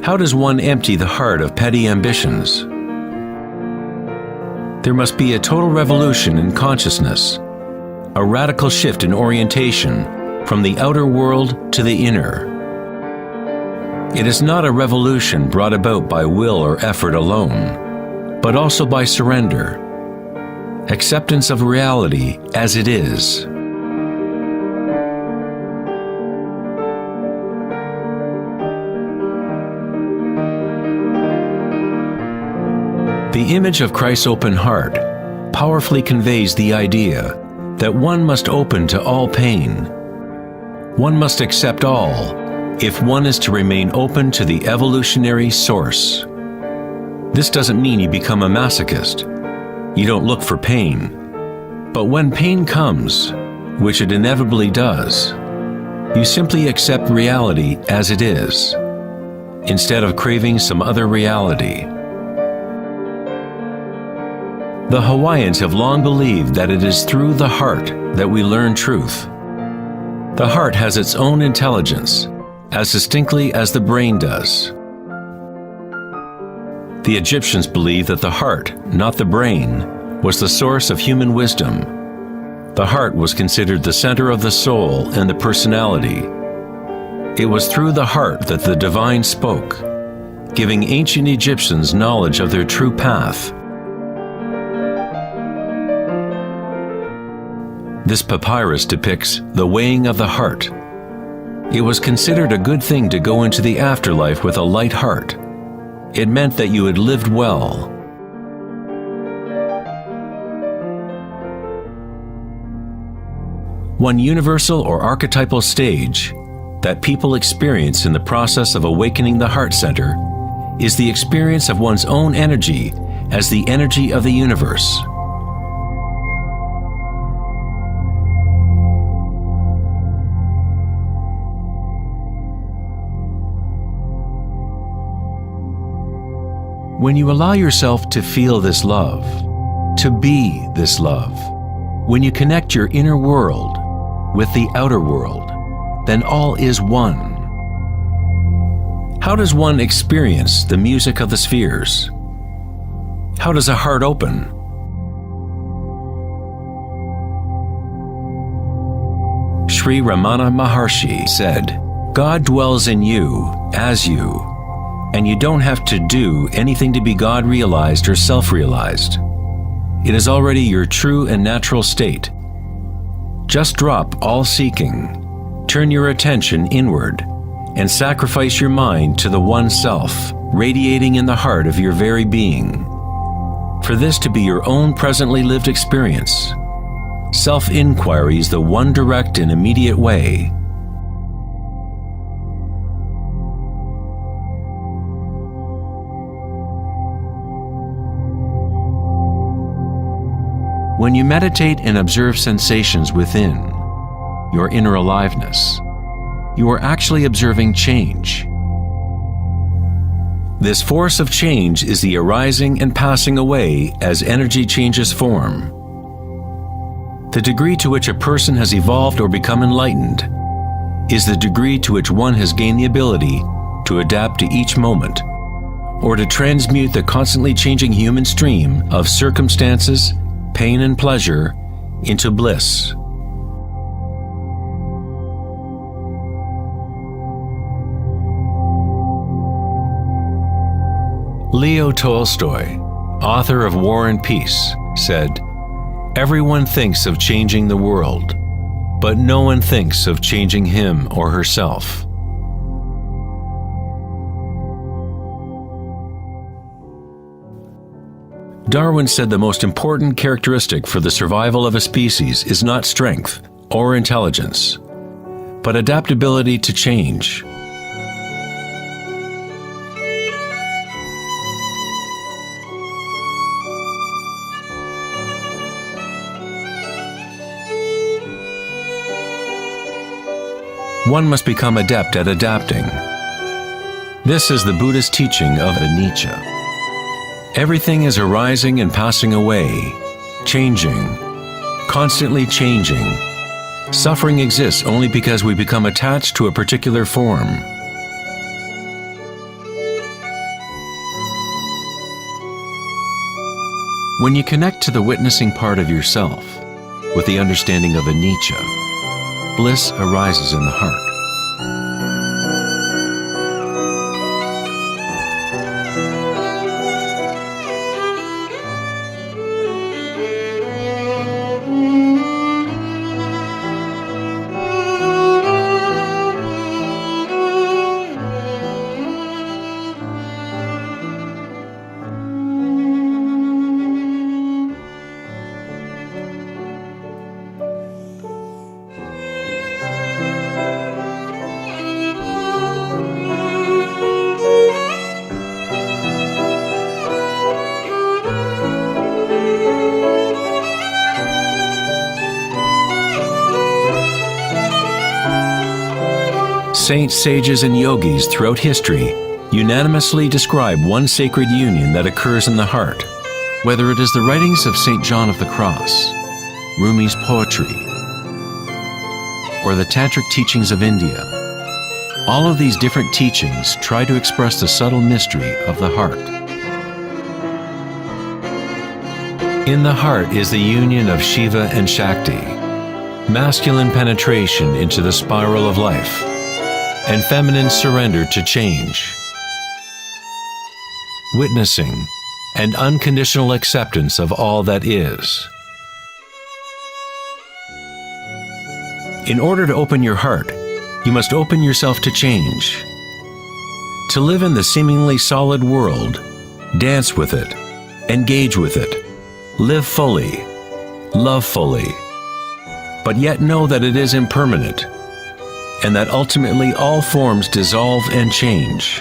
How does one empty the heart of petty ambitions? There must be a total revolution in consciousness, a radical shift in orientation from the outer world to the inner. It is not a revolution brought about by will or effort alone, but also by surrender, acceptance of reality as it is. The image of Christ's open heart powerfully conveys the idea that one must open to all pain. One must accept all if one is to remain open to the evolutionary source. This doesn't mean you become a masochist. You don't look for pain. But when pain comes, which it inevitably does, you simply accept reality as it is, instead of craving some other reality. The Hawaiians have long believed that it is through the heart that we learn truth. The heart has its own intelligence, as distinctly as the brain does. The Egyptians believed that the heart, not the brain, was the source of human wisdom. The heart was considered the center of the soul and the personality. It was through the heart that the divine spoke, giving ancient Egyptians knowledge of their true path. This papyrus depicts the weighing of the heart. It was considered a good thing to go into the afterlife with a light heart. It meant that you had lived well. One universal or archetypal stage that people experience in the process of awakening the heart center is the experience of one's own energy as the energy of the universe. When you allow yourself to feel this love, to be this love, when you connect your inner world with the outer world, then all is one. How does one experience the music of the spheres? How does a heart open? Sri Ramana Maharshi said, "God dwells in you, as you, and you don't have to do anything to be God realized or self-realized. It is already your true and natural state. Just drop all seeking, turn your attention inward, and sacrifice your mind to the one self, radiating in the heart of your very being. For this to be your own presently lived experience, self-inquiry is the one direct and immediate way. When you meditate and observe sensations within, your inner aliveness, you are actually observing change. This force of change is the arising and passing away as energy changes form. The degree to which a person has evolved or become enlightened is the degree to which one has gained the ability to adapt to each moment, or to transmute the constantly changing human stream of circumstances, pain and pleasure, into bliss. Leo Tolstoy, author of War and Peace, said, "Everyone thinks of changing the world, but no one thinks of changing him or herself." Darwin said the most important characteristic for the survival of a species is not strength or intelligence, but adaptability to change. One must become adept at adapting. This is the Buddhist teaching of anicca. Everything is arising and passing away, changing, constantly changing. Suffering exists only because we become attached to a particular form. When you connect to the witnessing part of yourself with the understanding of anicca, bliss arises in the heart. Saints, sages, and yogis throughout history unanimously describe one sacred union that occurs in the heart. Whether it is the writings of St. John of the Cross, Rumi's poetry, or the tantric teachings of India, all of these different teachings try to express the subtle mystery of the heart. In the heart is the union of Shiva and Shakti, masculine penetration into the spiral of life, and feminine surrender to change, witnessing and unconditional acceptance of all that is. In order to open your heart, you must open yourself to change. To live in the seemingly solid world, dance with it, engage with it, live fully, love fully, but yet know that it is impermanent, and that ultimately all forms dissolve and change.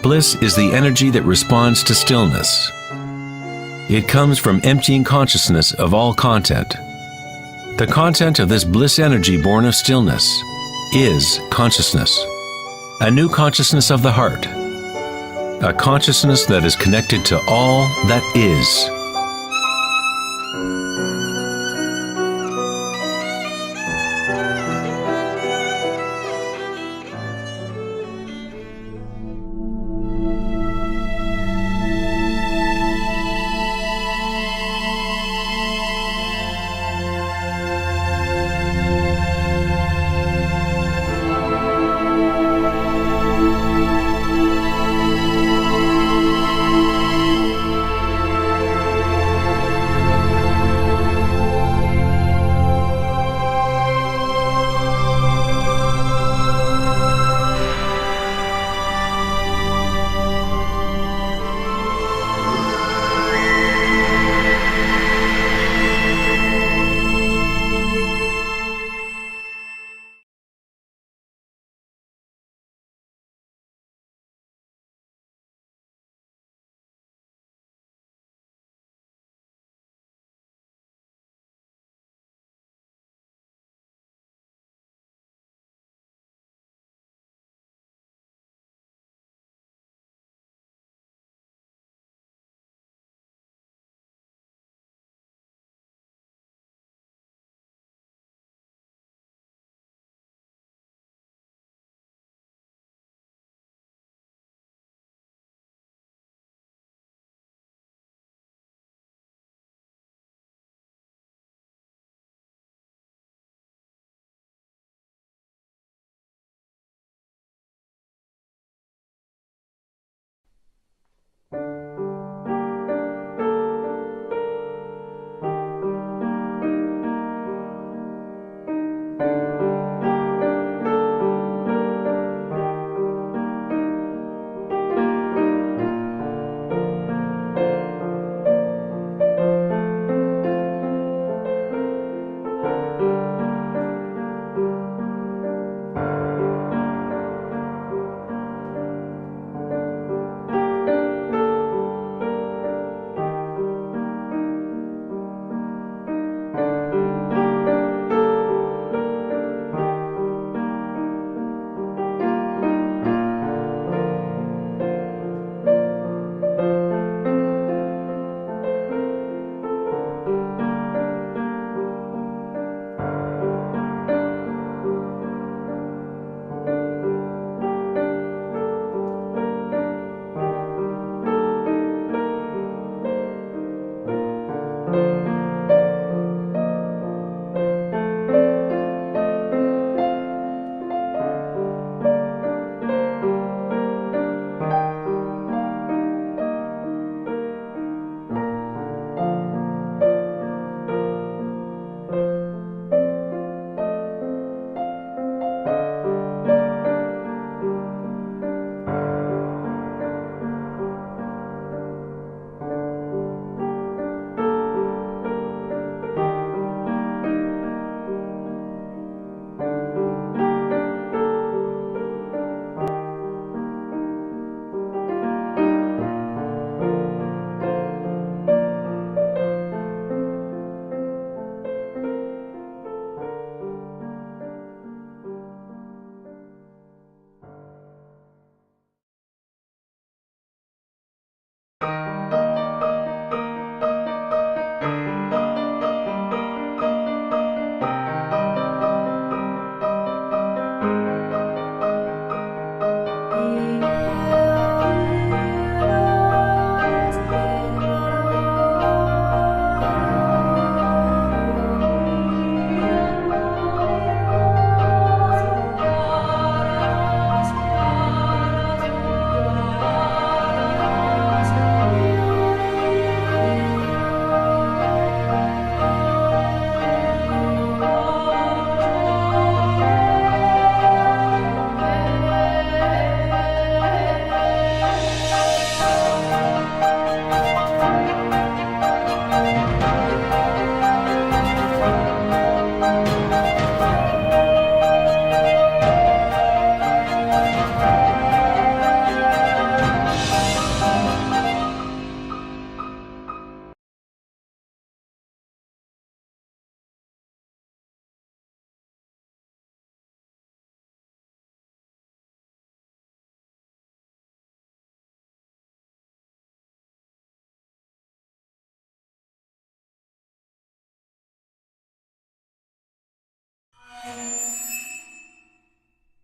Bliss is the energy that responds to stillness. It comes from emptying consciousness of all content. The content of this bliss energy born of stillness is consciousness, a new consciousness of the heart, a consciousness that is connected to all that is.